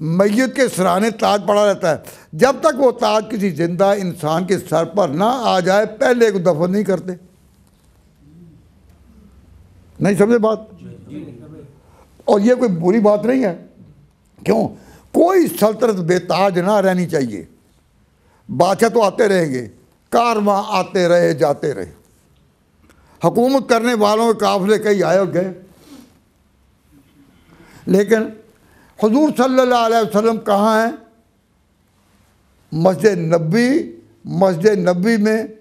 मैयत के सिराने ताज पड़ा रहता है। जब तक वो ताज किसी जिंदा इंसान के सर पर ना आ जाए पहले को दफन नहीं करते। नहीं समझे बात? और ये कोई बुरी बात नहीं है। क्यों? कोई सल्तनत बेताज ना रहनी चाहिए। बादशाह तो आते रहेंगे, कारवां आते रहे जाते रहे, हुकूमत करने वालों के काफिले कई आए और गए, लेकिन हुजूर सल्लल्लाहु अलैहि वसल्लम कहाँ हैं? मस्जिद नबी में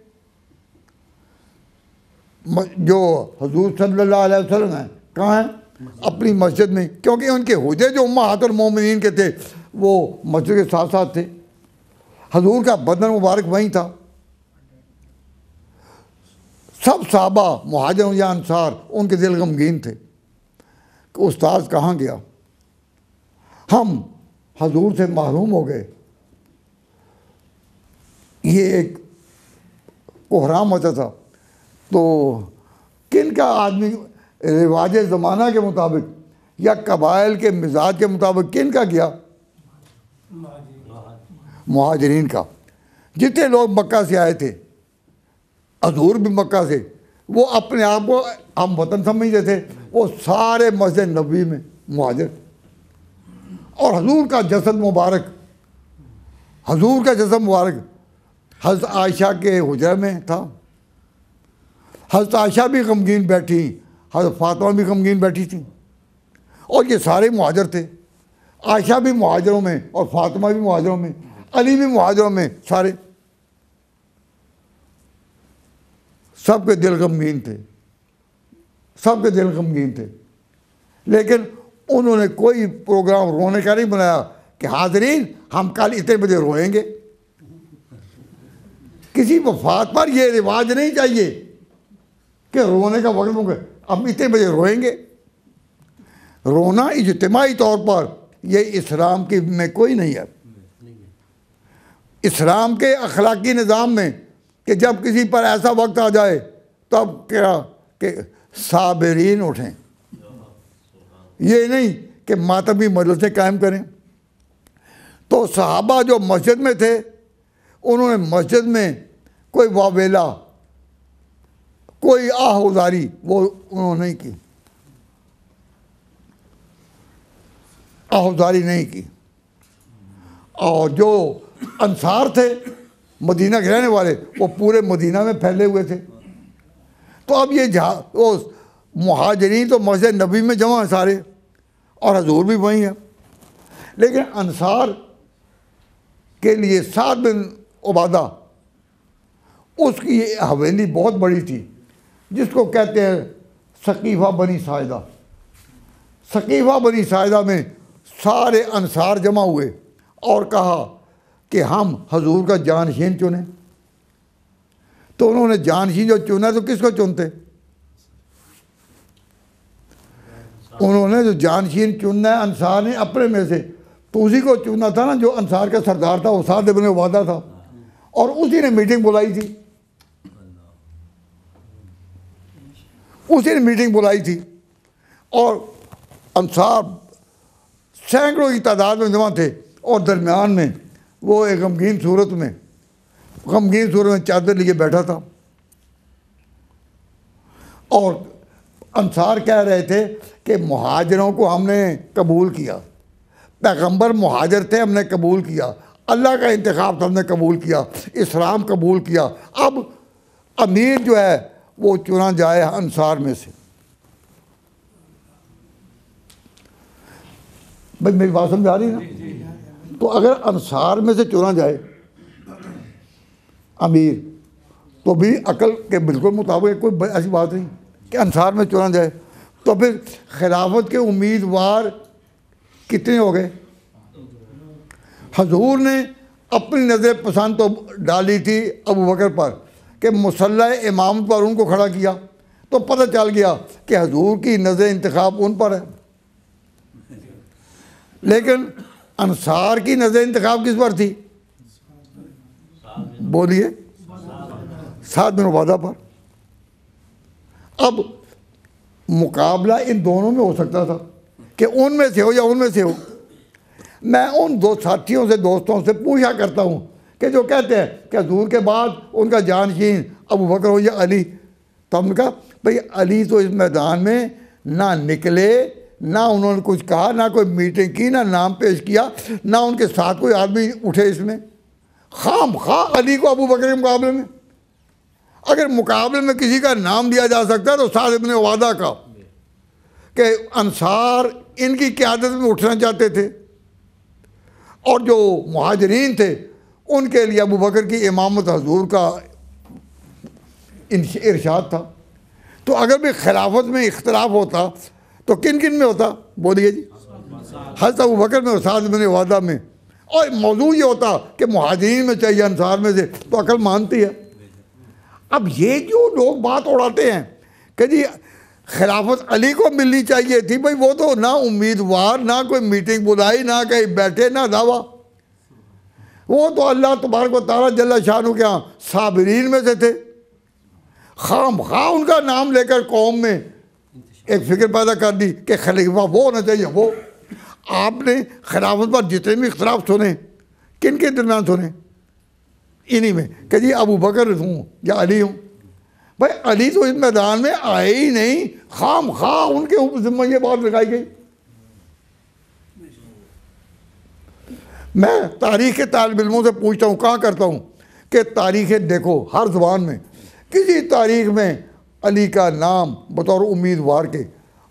जो हुजूर सल्लल्लाहु अलैहि वसल्लम हैं कहाँ हैं? अपनी मस्जिद में, क्योंकि उनके हुजे जो उम्महातुल मोमिनीन के थे वो मस्जिद के साथ साथ थे। हुजूर का बदन मुबारक वहीं था। सब साहबा मुहाजिर या अंसार उनके दिल गमगीन थे कि उस्ताद कहाँ गया, हम हुजूर से महरूम हो गए। ये एक कोहराम होता था। तो किन का आदमी रिवाज ज़माना के मुताबिक या कबाइल के मिजाज के मुताबिक किन का गया? मुहाजिरीन का। जितने लोग मक्का से आए थे, हजूर भी मक्का से, वो अपने आप को हम वतन समझते थे, वो सारे मस्जिद नबी में मुहाजिर। और हजूर का जसद मुबारक हजूर का जिस्म मुबारक हज़रत आयशा के हुजरा में था। हज़रत आयशा भी गमगीन बैठी, हज़रत फातिमा भी गमगीन बैठी थी, और ये सारे मुहाजिर थे। आयशा भी मुहाजिरों में और फातिमा भी मुहाजिरों में, अली भी मुहाजिरों में, सारे सबके दिल गमगीन थे, सबके दिल गमगीन थे। लेकिन उन्होंने कोई प्रोग्राम रोने का नहीं बनाया कि हाज़रीन हम कल इतने बजे रोएंगे। किसी वफात पर यह रिवाज नहीं चाहिए कि रोने का वक्त होगा, अब इतने बजे रोएंगे। रोना इज्तिमाई तौर पर यह इस्लाम की में कोई नहीं है। इस्लाम के अखलाकी निज़ाम में कि जब किसी पर ऐसा वक्त आ जाए तब क्या कि साबिरीन उठें, ये नहीं कि मातमी मजलिसें कायम करें। तो सहाबा जो मस्जिद में थे उन्होंने मस्जिद में कोई वावेला, कोई आहुजारी वो उन्होंने नहीं की, आहुजारी नहीं की। और जो अंसार थे मदीना के रहने वाले वो पूरे मदीना में फैले हुए थे। तो अब ये वो मुहाजिरीन तो मस्जिद नबी में जमा हैं सारे, और हजूर भी वहीं हैं। लेकिन अंसार के लिए साद बिन उबादा, उसकी हवेली बहुत बड़ी थी जिसको कहते हैं सकीफ़ा बनी साइदा। सकीफ़ा बनी साइदा में सारे अंसार जमा हुए और कहा कि हम हजूर का जानशीन चुने। तो उन्होंने जानशीन जो चुना तो किसको चुनते? उन्होंने जो जानशीन चुनना है अंसार ने अपने में से, तो उसी को चुना था ना जो अंसार का सरदार था, वो साद इब्न उबादा था, और उसी ने मीटिंग बुलाई थी, उसी ने मीटिंग बुलाई थी। और अंसार सैकड़ों की तादाद में जमा थे, और दरमियान में वो एक गमगीन सूरत में चादर लिए बैठा था। और अंसार कह रहे थे कि मुहाजिरों को हमने कबूल किया, पैगंबर मुहाजिर थे हमने कबूल किया, अल्लाह का इंतखाब हमने कबूल किया, इस्लाम कबूल किया। अब अमीर जो है वो चुना जाए अंसार में से। भाई मेरी बात समझ आ रही है ना? तो अगर अंसार में से चुना जाए अमीर, तो भी अकल के बिल्कुल मुताबिक, कोई ऐसी बात नहीं कि अंसार में चुना जाए। तो फिर खिलाफत के उम्मीदवार कितने हो गए? हजूर ने अपनी नज़र पसंद तो डाली थी अबू बकर पर कि मुसल्ला इमाम पर उनको खड़ा किया, तो पता चल गया कि हजूर की नज़र इंतखाब उन पर है। लेकिन अंसार की नज़र इंतखाब किस पर थी? बोलिए, साद बिन उबादा पर। अब मुकाबला इन दोनों में हो सकता था कि उनमें से हो या उनमें से हो। मैं उन दो साथियों से, दोस्तों से पूछा करता हूँ कि जो कहते हैं कि हजूर के बाद उनका जानशीन अबू बकर हो या अली, तो हमने कहा भाई अली तो इस मैदान में ना निकले, ना उन्होंने कुछ कहा, ना कोई मीटिंग की, ना नाम पेश किया, ना उनके साथ कोई आदमी उठे इसमें। खाम अली को अबू बकर के मुकाबले में, अगर मुकाबले में किसी का नाम दिया जा सकता है तो साद इब्न उबादा का, कि अंसार इनकी क़यादत में उठना चाहते थे, और जो मुहाजिरीन थे उनके लिए अबू बकर की इमामत हजूर का इरशाद था। तो अगर भी खिलाफत में इख्तलाफ होता तो किन किन में होता? बोलिए जी। हज़रत अबू बकर में और साद इब्न उबादा में। और मौजूद ये होता कि मुहाजिरीन में चाहिए अंसार में से, तो अकल मानती है। अब ये जो लोग बात उड़ाते हैं कि जी खिलाफत अली को मिलनी चाहिए थी, भाई वो तो ना उम्मीदवार, ना कोई मीटिंग बुलाई, ना कहीं बैठे, ना दावा, वो तो अल्लाह तबारक व तआला जल्ल शानु के यहाँ साबिरीन में से थे। खाम उनका नाम लेकर कौम में एक फिक्र पैदा कर दी कि खलीफा वो होना चाहिए वो। आपने खिलाफत पर जितने भी इख्तलाफ सुने, किन के दरमियान सुने? इन्हीं में कि जी अबू बकर हूँ या अली हूँ। भाई अली तो इस मैदान में आए ही नहीं, खाम उनके ऊपर जिम्मा ये बात लगाई गई। मैं तारीख़ के तालिब इल्मों से पूछता हूँ, कहा करता हूँ कि तारीख़ें देखो हर ज़बान में, किसी तारीख़ में अली का नाम बतौर उम्मीदवार के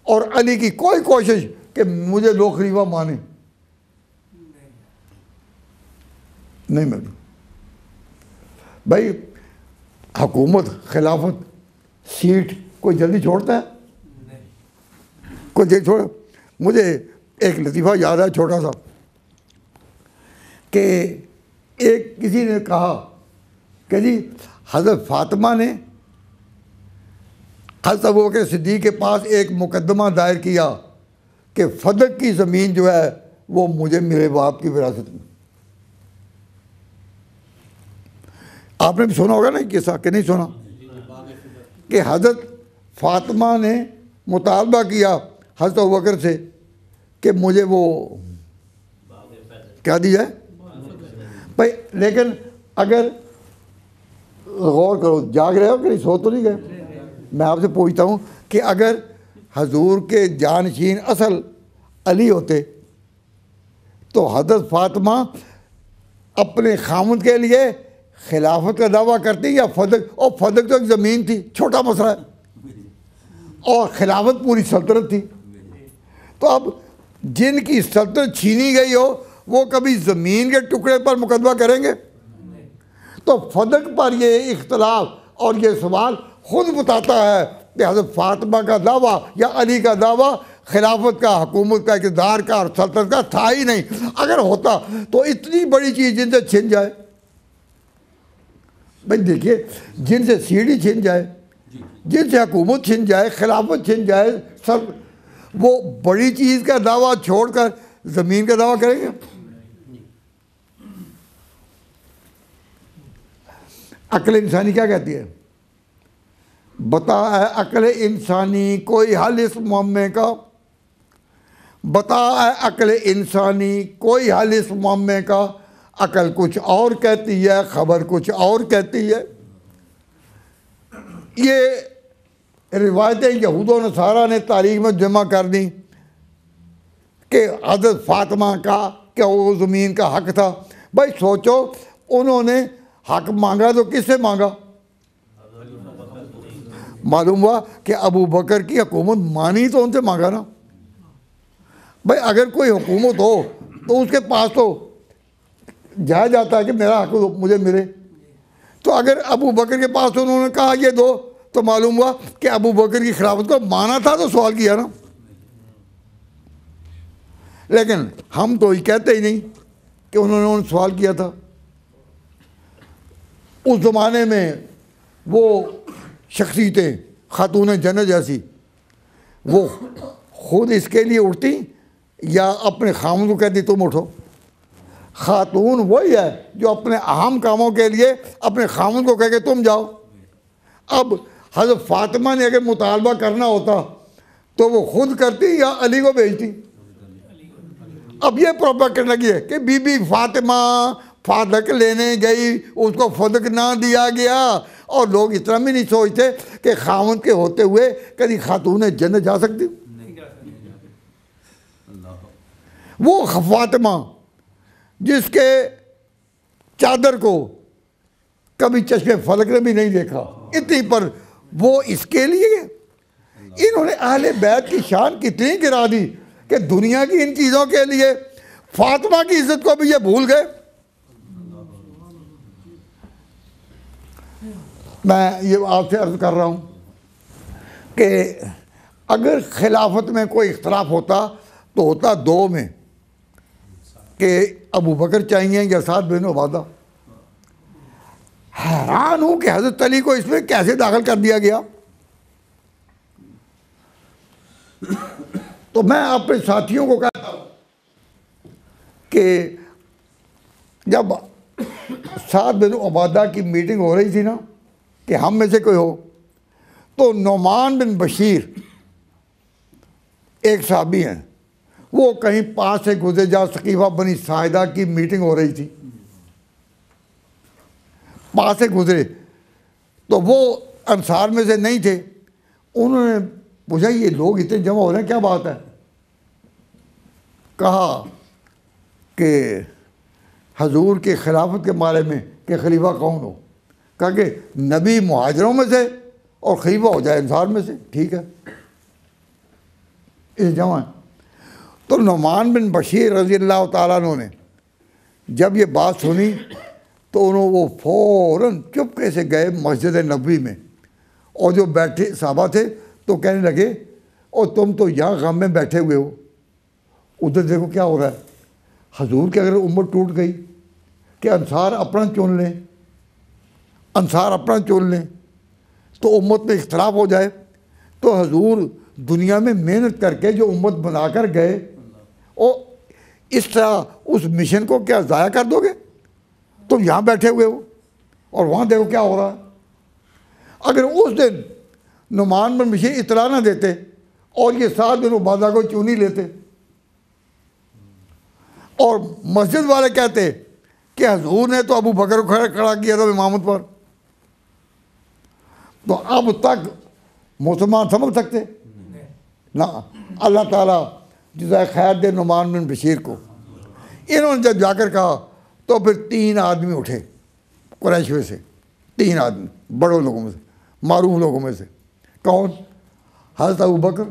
और अली की कोई कोशिश कि मुझे लोग खलीफा माने नहीं मिली। भाई हुकूमत, खिलाफत, सीट कोई जल्दी छोड़ता है? कोई जल्दी छोड़? मुझे एक लतीफ़ा याद है छोटा सा कि एक किसी ने कहा कि जी हज़रत फ़ातिमा ने हज़रत अबू बकर सिद्दीक़ के पास एक मुकदमा दायर किया कि फदक की ज़मीन जो है वो मुझे मेरे बाप की विरासत में। आपने भी सुना होगा ना किस्सा कि नहीं सुना कि हज़रत फ़ातिमा ने मुतालबा किया हज़रत अबू बकर से कि मुझे वो क्या दी जाए भाई। लेकिन अगर गौर करो, जाग रहे हो कि नहीं, सो तो नहीं गए? मैं आपसे पूछता हूँ कि अगर हजूर के जानशीन असल अली होते तो हज़रत फ़ातिमा अपने खामुद के लिए खिलाफत का दावा करती या फदक? और फदक तो एक ज़मीन थी, छोटा मसला है, और खिलाफत पूरी सल्तनत थी। तो अब जिनकी सल्तनत छीनी गई हो वो कभी ज़मीन के टुकड़े पर मुकदमा करेंगे? तो फदक पर ये इख्तलाफ और ये सवाल खुद बताता है कि हज़रत फ़ातिमा का दावा या अली का दावा खिलाफत का, हुकूमत का, इक़्तिदार का और सल्तनत का था ही नहीं। अगर होता तो इतनी बड़ी चीज़ जिनसे छिन जाए, भाई देखिए, जिनसे सीढ़ी छिन जाए, जिनसे हुकूमत छिन जाए, खिलाफत छिन जाए, सब वो बड़ी चीज़ का दावा छोड़कर ज़मीन का दावा करेंगे? अक्ल इंसानी क्या कहती है? बता है अक्ल इंसानी कोई हल इस मुअम्मे का, बता है अक्ल इंसानी कोई हल इस मुअम्मे का। अकल कुछ और कहती है, खबर कुछ और कहती है। ये रिवायतें यहूद व नसारा ने तारीख में जमा कर दी कि हज़रत फ़ातिमा का क्या वो ज़मीन का हक था। भाई सोचो, उन्होंने हक मांगा तो किससे मांगा? मालूम हुआ कि अबू बकर की हुकूमत मानी तो उनसे मांगा ना। भाई अगर कोई हुकूमत हो तो उसके पास तो जाया जाता है कि मेरा हक मुझे मिले। तो अगर अबू बकर के पास उन्होंने कहा ये दो, तो मालूम हुआ कि अबू बकर की खिलाफत को माना था तो सवाल किया ना। लेकिन हम तो ये कहते ही नहीं कि उन्होंने सवाल किया था। उस ज़माने में वो शख्सियतें, खातून जन्नत जैसी, वो खुद इसके लिए उठती या अपने खामों को कहती तुम उठो? खातून वही है जो अपने अहम कामों के लिए अपने खामों को कह के तुम जाओ। अब हज़रत फ़ातिमा ने अगर मुतालबा करना होता तो वो खुद करती या अली को भेजती? अब ये प्रोपेगेंडा लगी है कि बीबी फ़ातिमा फदक लेने गई, उसको फदक ना दिया गया। और लोग इतना भी नहीं सोचते कि खामद के होते हुए कभी खातून जन्नत जा सकती? वो फ़ातिमा जिसके चादर को कभी चश्मे फलक ने भी नहीं देखा, इतनी पर वो इसके लिए इन्होंने अहले बैत की शान कितनी गिरा दी कि दुनिया की इन चीज़ों के लिए फ़ातिमा की इज्जत को भी ये भूल गए। मैं ये आपसे अर्ज़ कर रहा हूँ कि अगर खिलाफत में कोई इख्तलाफ होता तो होता दो में कि अबू बकर चाहिए या साद बिन उबादा। हैरान हूँ कि हज़रत अली को इसमें कैसे दाखिल कर दिया गया। तो मैं अपने साथियों को कहता हूँ कि जब साद बिन उबादा की मीटिंग हो रही थी ना कि हम में से कोई हो, तो नुमान बिन बशीर एक साहबी हैं, वो कहीं पास से गुजरे जा सकीफ़ा बनी साहिदा की मीटिंग हो रही थी, पास से गुजरे, तो वो अंसार में से नहीं थे। उन्होंने पूछा ये लोग इतने जमा हो रहे हैं, क्या बात है? कहा कि हजूर की खिलाफत के बारे में कि खलीफा कौन हो। कहा कि नबी मुहाजिरों में से और खलीफा हो जाए अंसार में से, ठीक है, इस जमा। तो नुमान बिन बशीर रज़ी अल्लाह तआला अन्हु ने जब ये बात सुनी तो उन्होंने वो फ़ौरन चुपके से गए मस्जिद नबवी में, और जो बैठे साहबा थे तो कहने लगे, और तुम तो यहाँ गम में बैठे हुए हो, उधर देखो क्या हो रहा है। हजूर की अगर उम्मत टूट गई कि अंसार अपना चुन लें, अंसार अपना चुन लें तो उम्मत में इख्तलाफ हो जाए, तो हजूर दुनिया में मेहनत करके जो उम्मत बनाकर गए, और इस तरह उस मिशन को क्या ज़ाया कर दोगे। तुम यहाँ बैठे हुए हो और वहाँ देखो क्या हो रहा है। अगर उस दिन नुमान बिन बशीर इतला ना देते और ये 7 दिन उबादा को चुन ही लेते, और मस्जिद वाले कहते कि हजूर ने तो अबू बकर को खड़ा किया था इमामत पर, तो अब तक मुसलमान समझ सकते ना। अल्लाह ताला जज़ाए खैर दे नुमान बिन बशीर को। इन्होंने जब जाकर कहा तो फिर 3 आदमी उठे कुरैश में से, 3 आदमी बड़ों लोगों में से, मारूफ लोगों में से। कौन? हज़रत अबू बकर,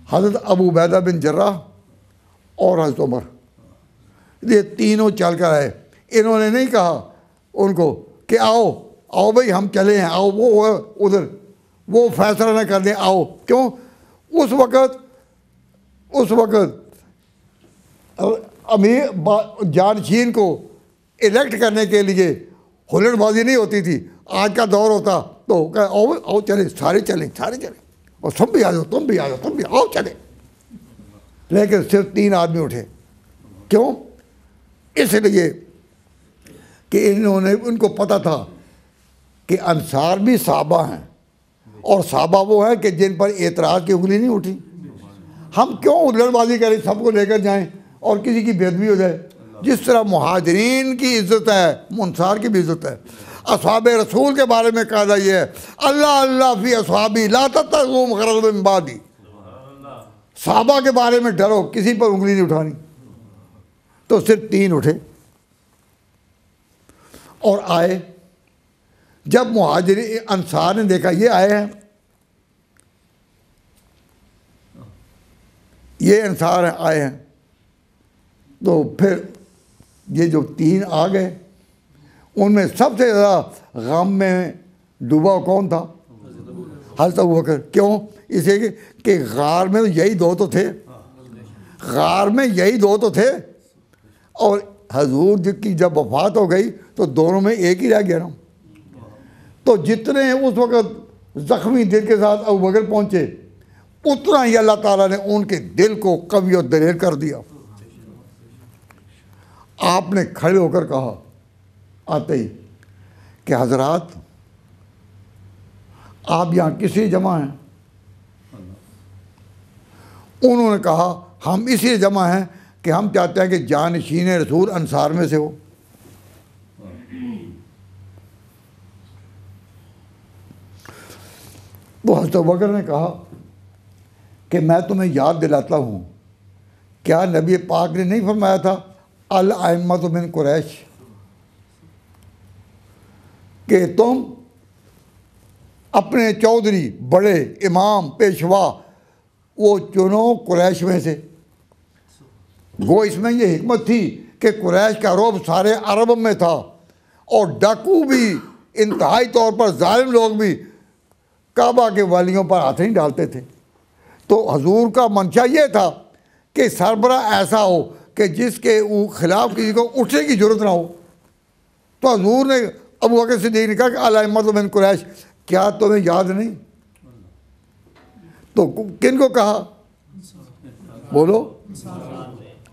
हज़रत अबू उबैदा बिन जर्राह और हज़रत उमर। ये तीनों चल कर आए। इन्होंने नहीं कहा उनको कि आओ आओ भाई हम चले हैं, आओ वो उधर वो फैसला न कर दें, आओ। क्यों? उस वक़्त अमीर जानशीन को इलेक्ट करने के लिए हुल्लड़बाजी नहीं होती थी। आज का दौर होता तो आओ आओ चले, सारे चलें, और सब भी आ जाओ, तुम भी आ जाओ, तुम भी आओ चले। लेकिन सिर्फ 3 आदमी उठे। क्यों? इसलिए कि इन्होंने, उनको पता था कि अंसार भी साहबा हैं, और साहबा वो हैं कि जिन पर एतराज़ की उंगली नहीं उठी। हम क्यों उधड़बाजी करें, सबको लेकर जाएं और किसी की बेदबी हो जाए। जिस तरह मुहाजिरीन की इज़्ज़त है, अंसार की भी इज़्ज़त है। असहाब रसूल के बारे में कहा ये है, अल्लाह अल्लाह फी असहाबी ला तत्तखिज़ू ग़रज़ मिन बादी। साहबा के बारे में डरो, किसी पर उंगली नहीं उठानी। तो सिर्फ 3 उठे और आए। जब मुहाजिरी अंसार ने देखा ये आए हैं, ये अंसार आए हैं, तो फिर ये जो 3 आ गए, उनमें सबसे ज़्यादा गम में डूबा कौन था? हज़रत अबू बकर। क्यों? इसे कि गार में तो यही 2 तो थे, गार में यही 2 तो थे, और हजूर की जब वफात हो गई तो दोनों में एक ही रह गया ना। तो जितने उस वक़्त ज़ख्मी दिल के साथ अबू बकर पहुँचे, उतना ही अल्लाह ताला ने उनके दिल को कवी और दलेर कर दिया। आपने खड़े होकर कहा आते ही कि हजरात आप यहाँ किस लिए जमा हैं? उन्होंने कहा हम इसलिए जमा हैं कि हम चाहते हैं कि जानशीन रसूल अंसार में से हो। तो हज़रत अबू बकर ने कहा कि मैं तुम्हें याद दिलाता हूँ, क्या नबी पाक ने नहीं फरमाया था अल अइम्मतु मिन कुरैश, कि तुम अपने चौधरी, बड़े इमाम, पेशवा वो चुनो कुरैश में से। गो इसमें ये हिकमत थी कि कुरैश का रोब सारे अरब में था, और डाकू भी, इंतहाई तौर पर जालिम लोग भी काबा के वालियों पर हाथ नहीं डालते थे। तो हजूर का मंशा ये था कि सरबरा ऐसा हो कि जिसके खिलाफ किसी को उठने की जरूरत ना हो। तो हजूर ने अबू बकर सिद्दीक़ ने कहा कि अल अइम्मतु मिन कुरैश, क्या तुम्हें याद नहीं? तो किन को कहा? बोलो,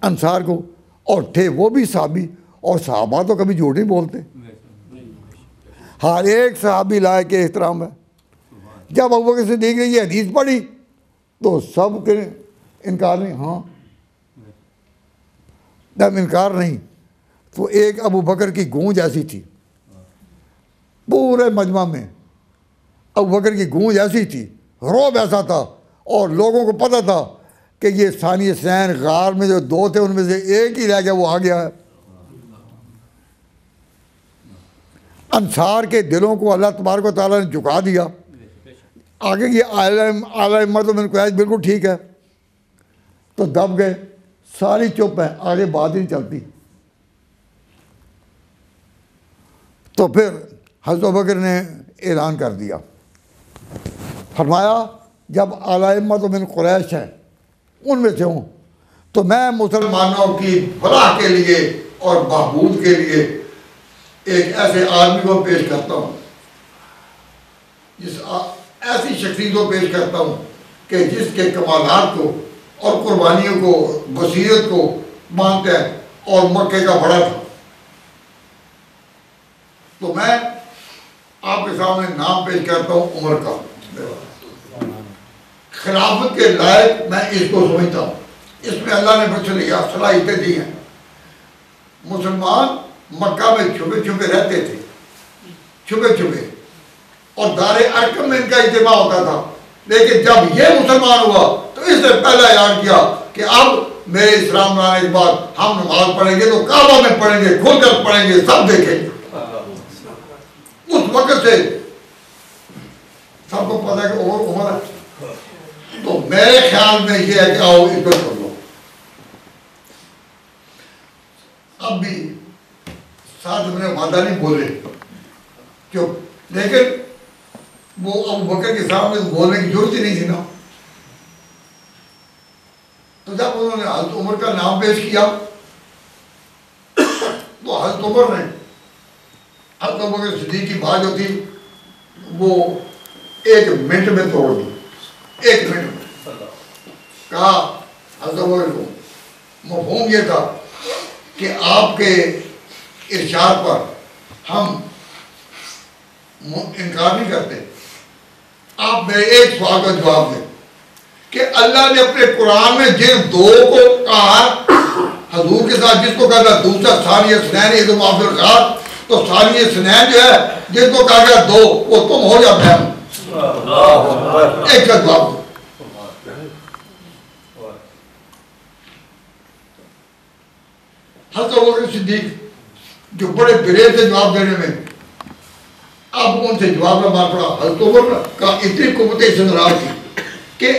अंसार को। और थे वो भी साहबी, और साहबा तो कभी झूठ नहीं बोलते। हर एक साहबी लायक एहतराम है। जब अबू बकर सिद्दीक़ ने ये हदीस पढ़ी तो सब के इनकार नहीं, हाँ, जब इनकार नहीं तो एक अबू बकर की गूंज ऐसी थी, पूरे मजमा में अबू बकर की गूंज ऐसी थी, रौब ऐसा था, और लोगों को पता था कि ये सानी सैन गार में जो 2 थे उनमें से एक ही रह गया, वो आ गया है। अंसार के दिलों को अल्लाह तबारक व तआला ने झुका दिया। आगे की आला मतलब मैंने कहा बिल्कुल ठीक है, तो दब गए, सारी चुप है, आगे बात ही नहीं चलती। तो फिर हज़रत अबू बकर ने ऐलान कर दिया, फरमाया जब आला-ए-इम्मत मिन कुरैश है उनमें से हूँ तो मैं मुसलमानों की फलाह के लिए और बहबूद के लिए एक ऐसे आदमी को पेश करता हूँ, ऐसी शख्सियत को पेश करता हूँ कि जिसके कमालात को और कुर्बानियों को, बसीरत को मानते हैं और मक्के का बड़ा था। तो मैं आपके सामने नाम पेश करता हूँ उमर का। खिलाफत के लायक मैं इसको समझता हूँ, इसमें अल्लाह ने बख्श लिया, सलाहियतें दी हैं। मुसलमान मक्का में छुपे छुपे रहते थे, छुपे छुपे, और दारे अरकम में इनका इज्तिमा होता था। लेकिन जब ये मुसलमान हुआ तो इसने पहला ऐलान किया कि अब मेरे इस्लाम लाने के बाद हम नमाज पढ़ेंगे तो काबा में पढ़ेंगे, खुलकर पढ़ेंगे, सब देखेंगे। उस वक्त से सबको पता है कि उमर है। तो मेरे ख्याल में ये है कि आओ इसको कर लो। अब भी साथ में वादा नहीं बोले क्यों, लेकिन वो अबू बकर के सामने बोलने की जरूरत ही नहीं थी ना। तो जब उन्होंने हज़रत उमर का नाम पेश किया तो हज़रत उमर ने हज़रत अबू बकर सिद्दीक़ की बात जो थी वो 1 मिनट में तोड़ दी। 1 मिनट में कहा हज़रत अबू बकर को मफ़हूम ये था कि आपके इरशाद पर हम इनकार नहीं करते, आप मेरे एक सवाल का जवाब दें कि अल्लाह ने अपने कुरान में जिन 2 को कहा हजूर के साथ, जिसको कहा था दूसरा सानिया सुनैन ये तो माफिल खास, तो सानिया सुनैन जो है जिनको कहा गया 2 वो तुम हो जाते हैं। एक का जवाब हज़रत अबू बकर सिद्दीक़ जो बड़े बिरेज थे जवाब देने में, अब उनसे जवाब में मार पड़ा। हज़रत उमर का इतनी कुव्वत इस्तिदलाल थी कि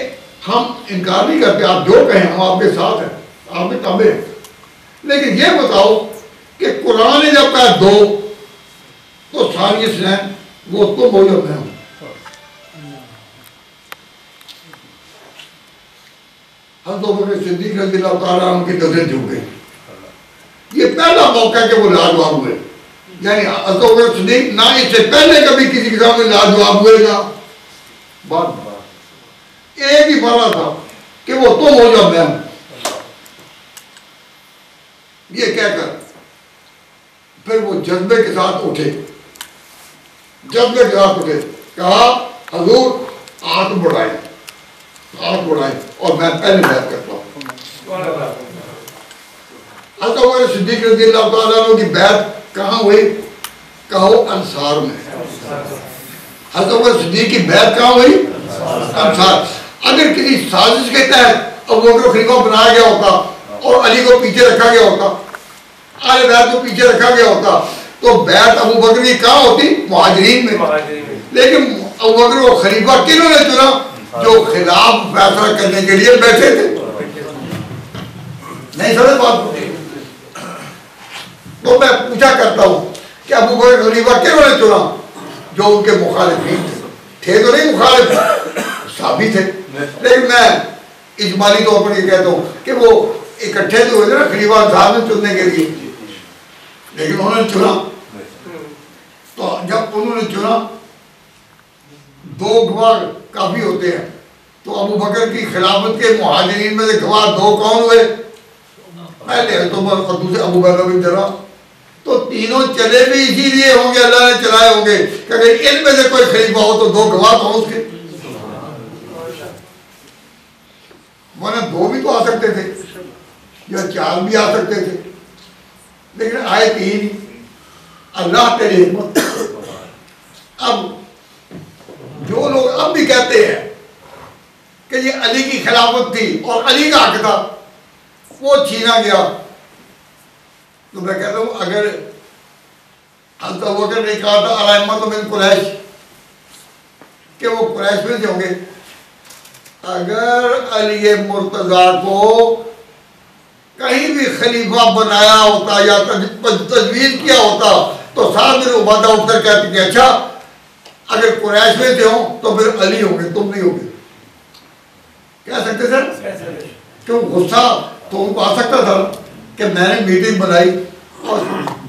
हम इनकार नहीं करते, आप जो कहें हम आपके साथ हैं, आपने ताबे हैं। लेकिन ये बताओ कि कुरान ने जब कहा 2 तो सारी सुनैन वो तुम हो जाते हैं। हज़रत अबू बकर सिद्दीक़ रज़ियल्लाहु तआला अन्हु की नज़रें झुक गई। ये पहला मौका कि वो लाजवाब हुए, यानी हज़रत अबू बकर सिद्दीक़ ना इससे पहले कभी किसी के सामने लाजवाब हुए ना बाद। एक ही फर्मा था कि वो तुम हो जाओ मैं, ये कहकर फिर वो जज्बे के साथ उठे, जज्बे के साथ उठे, कहा हजूर हाथ बढ़ाए, हाथ बढ़ाए और मैं पहले बात करता हूँ। हज़रत अबू बकर सिद्दीक़ रज़ियल्लाहु तआला अन्हु की बैत कहाँ हुई? कहो अंसार में। हज़रत अबू बकर सिद्दीक़ की बैत कहाँ हुई? अंसार। अगर किसी साजिश के तहत अबू बकर खलीफा बनाया गया होता और अली को पीछे रखा गया होता, आले बैत को पीछे रखा गया होता, तो बैत अबू बकर की कहाँ होती? मुहाजिरीन में। लेकिन अबू बकर को खलीफा किन्होंने चुना? जो खिलाफ फैसला करने के लिए बैठे थे। नहीं समझ बात को? तो मैं पूछा करता हूँ कि अबू बकर खलीफा किन्होंने चुना? जो उनके मुखालिफिन थे तो नहीं, मुखालिफ साबित थे, लेकिन मैं इजमाली तौर पर ये कहता हूँ कि वो इकट्ठे तो हुए थे ना खलीफा साहब ने चुनने के लिए, लेकिन उन्होंने चुना। तो जब उन्होंने चुना 2 गवाह काफी होते हैं, तो अबू बकर की खिलाफत के मुहाजिरीन में से गवाह 2 कौन हुए? पहले तो और दूसरे अबू बकर बिन जर्राह। तो तीनों चले भी इसीलिए होंगे, अल्लाह ने चलाए होंगे कि अगर इनमें से कोई खलीफा हो तो 2 गवाह तो उसके, वरना 2 भी तो आ सकते थे या 4 भी आ सकते थे, लेकिन आए 3। अल्लाह तेरी हिम्मत। अब जो लोग अब भी कहते हैं कि ये अली की खिलाफत थी और अली का हक था, वो छीना गया, तो मैं कहता हूँ अगर हज़रत अबू बकर ने कहा था अल-अइम्मतु मिन कुरैश, कि वो कुरैश में से होंगे। अगर अली मुर्तज़ा को कहीं भी खलीफा बनाया होता या तजवीज़ किया होता तो साथ में उबादा उठकर कहते कि अच्छा अगर कुरैश में से हो तो फिर अली होंगे, तुम नहीं होगे। कह सकते सर? क्यों गुस्सा तो उनको आ सकता था कि मैंने मीटिंग बनाई और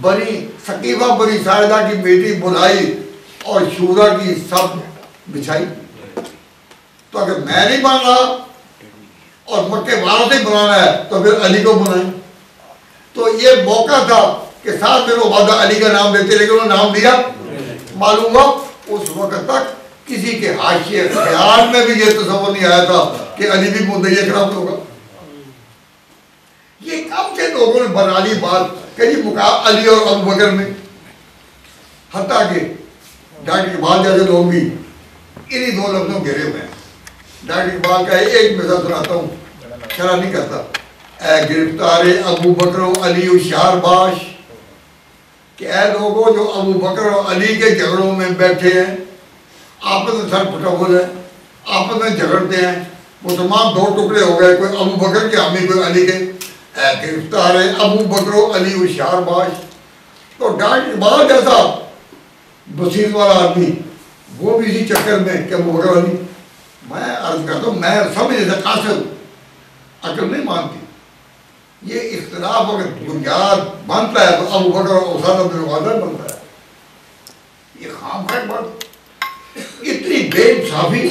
बनी सकीफा बनी साहिदा की मीटिंग बुलाई और शूरा की सब बिछाई, तो अगर मैं नहीं बन रहा और मक्के वालों से बनाना है तो फिर अली को बुलाएं। तो ये मौका था कि साथ में उबादा अली का नाम देते, लेकिन उन्होंने नाम दिया। मालूम हुआ उस वक्त तक किसी के हाशिए ख्याल में भी ये तस्वर नहीं आया था कि अली भी मुद्दई खिलाफ होगा। ये कब से लोगों ने बना ली बात कि जी मुकाबला अली और अबू बकर में, हत्ता के डॉक्टर इकबाल जैसे लोग भी इन्हीं दो लफ्जों घेरे हुए हैं। डॉक्टर इकबाल का एक मिसाल सुनाता हूँ, शरा नहीं करता। ए गिरफ्तार अबू बकर अली होशियार बाश, कि ऐ लोगों जो अबू बकर और अली के झगड़ों में बैठे हैं, आपस में सर फटाफुल है, आपस में झगड़ते हैं, मुसलमान दो टुकड़े हो गए, कोई अबू बकर के हामी कोई अली के। ऐ गिरफ्तार अबू बकर अली होशियार बाश। तो डॉक्टर इकबाल जैसा बसीरत वाला आदमी वो भी इसी चक्कर में कि अबू बकर अली। मैं अर्ज करता हूँ, मैं समझ नहीं कासिल अकल नहीं मानती। ये इख्तिलाफ अगर बुनियाद बनता है तो अबू बकर और उसामा बिन वादा बनता है। ये खामखा बात, इतनी बेइंसाफी,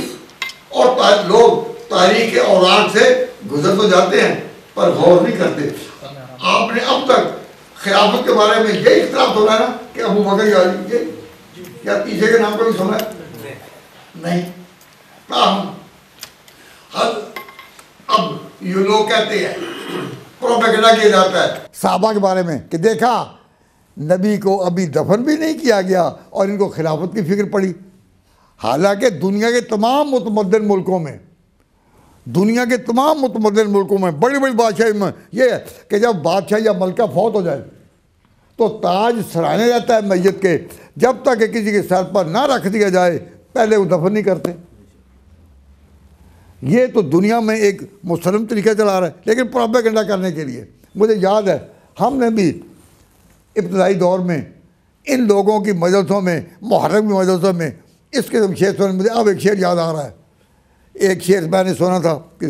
और लोग तारीख के औराक से गुजर तो जाते हैं पर गौर नहीं करते। आपने अब तक खिलाफत के बारे में यही इख्तिलाफ सुना है ना कि अबू बकर या अली, क्या तीसरे के नाम पर भी सुना है? नहीं। अब ये लोग कहते हैं, प्रोपेगेंडा किया जाता है साहबा के बारे में कि देखा नबी को अभी दफन भी नहीं किया गया और इनको खिलाफत की फिक्र पड़ी। हालांकि दुनिया के तमाम मुतमद्दिन मुल्कों में, दुनिया के तमाम मुतमद्दिन मुल्कों में बड़ी बड़ी बादशाही में ये है कि जब बादशाह या मलका फौत हो जाए तो ताज सराहने जाता है मैयत के, जब तक किसी के सर पर ना रख दिया जाए पहले वो दफन नहीं करते। ये तो दुनिया में एक मुसलम तरीका चला रहा है, लेकिन प्रोपेगेंडा करने के लिए। मुझे याद है हमने भी इब्तदाई दौर में इन लोगों की मजलिसों में, मुहर्रम की मजलिसों में इस किस्म शेर सुने। मुझे अब एक शेर याद आ रहा है। एक शेर मैंने सुना था कि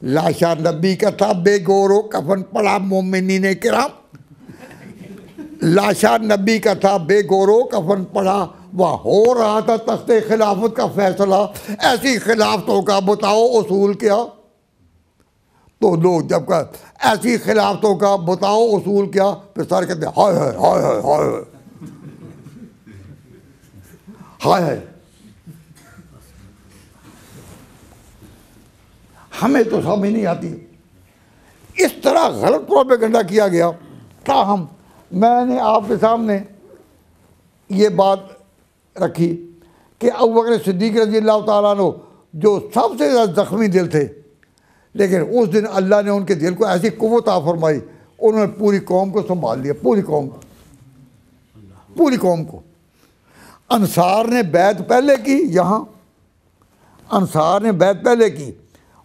लाशा नबी का था बेगोरो कफन पड़ा मोमिनीन किराम, लाशा नबी का था बेगोरो कफन पड़ा वह हो रहा था तख्ते खिलाफत का फैसला, ऐसी खिलाफतों का बताओ उसूल क्या। तो लोग जब का ऐसी खिलाफतों का बताओ उसूल क्या, फिर सारे कहते हाय हाय हाय हाय हाय हाय हाय। हमें तो समझ नहीं आती, इस तरह गलत प्रोपेगेंडा किया गया। ताहम मैंने आपके सामने ये बात रखी कि अबू बकर सिद्दीक़ रज़ी अल्लाह तआला अन्हु जो सबसे ज़्यादा ज़ख्मी दिल थे, लेकिन उस दिन अल्लाह ने उनके दिल को ऐसी क़ुव्वत अता फरमाई, उन्होंने पूरी कौम को संभाल लिया, पूरी कौम को, पूरी कौम को। अंसार ने बैत पहले की, यहाँ अंसार ने बैत पहले की,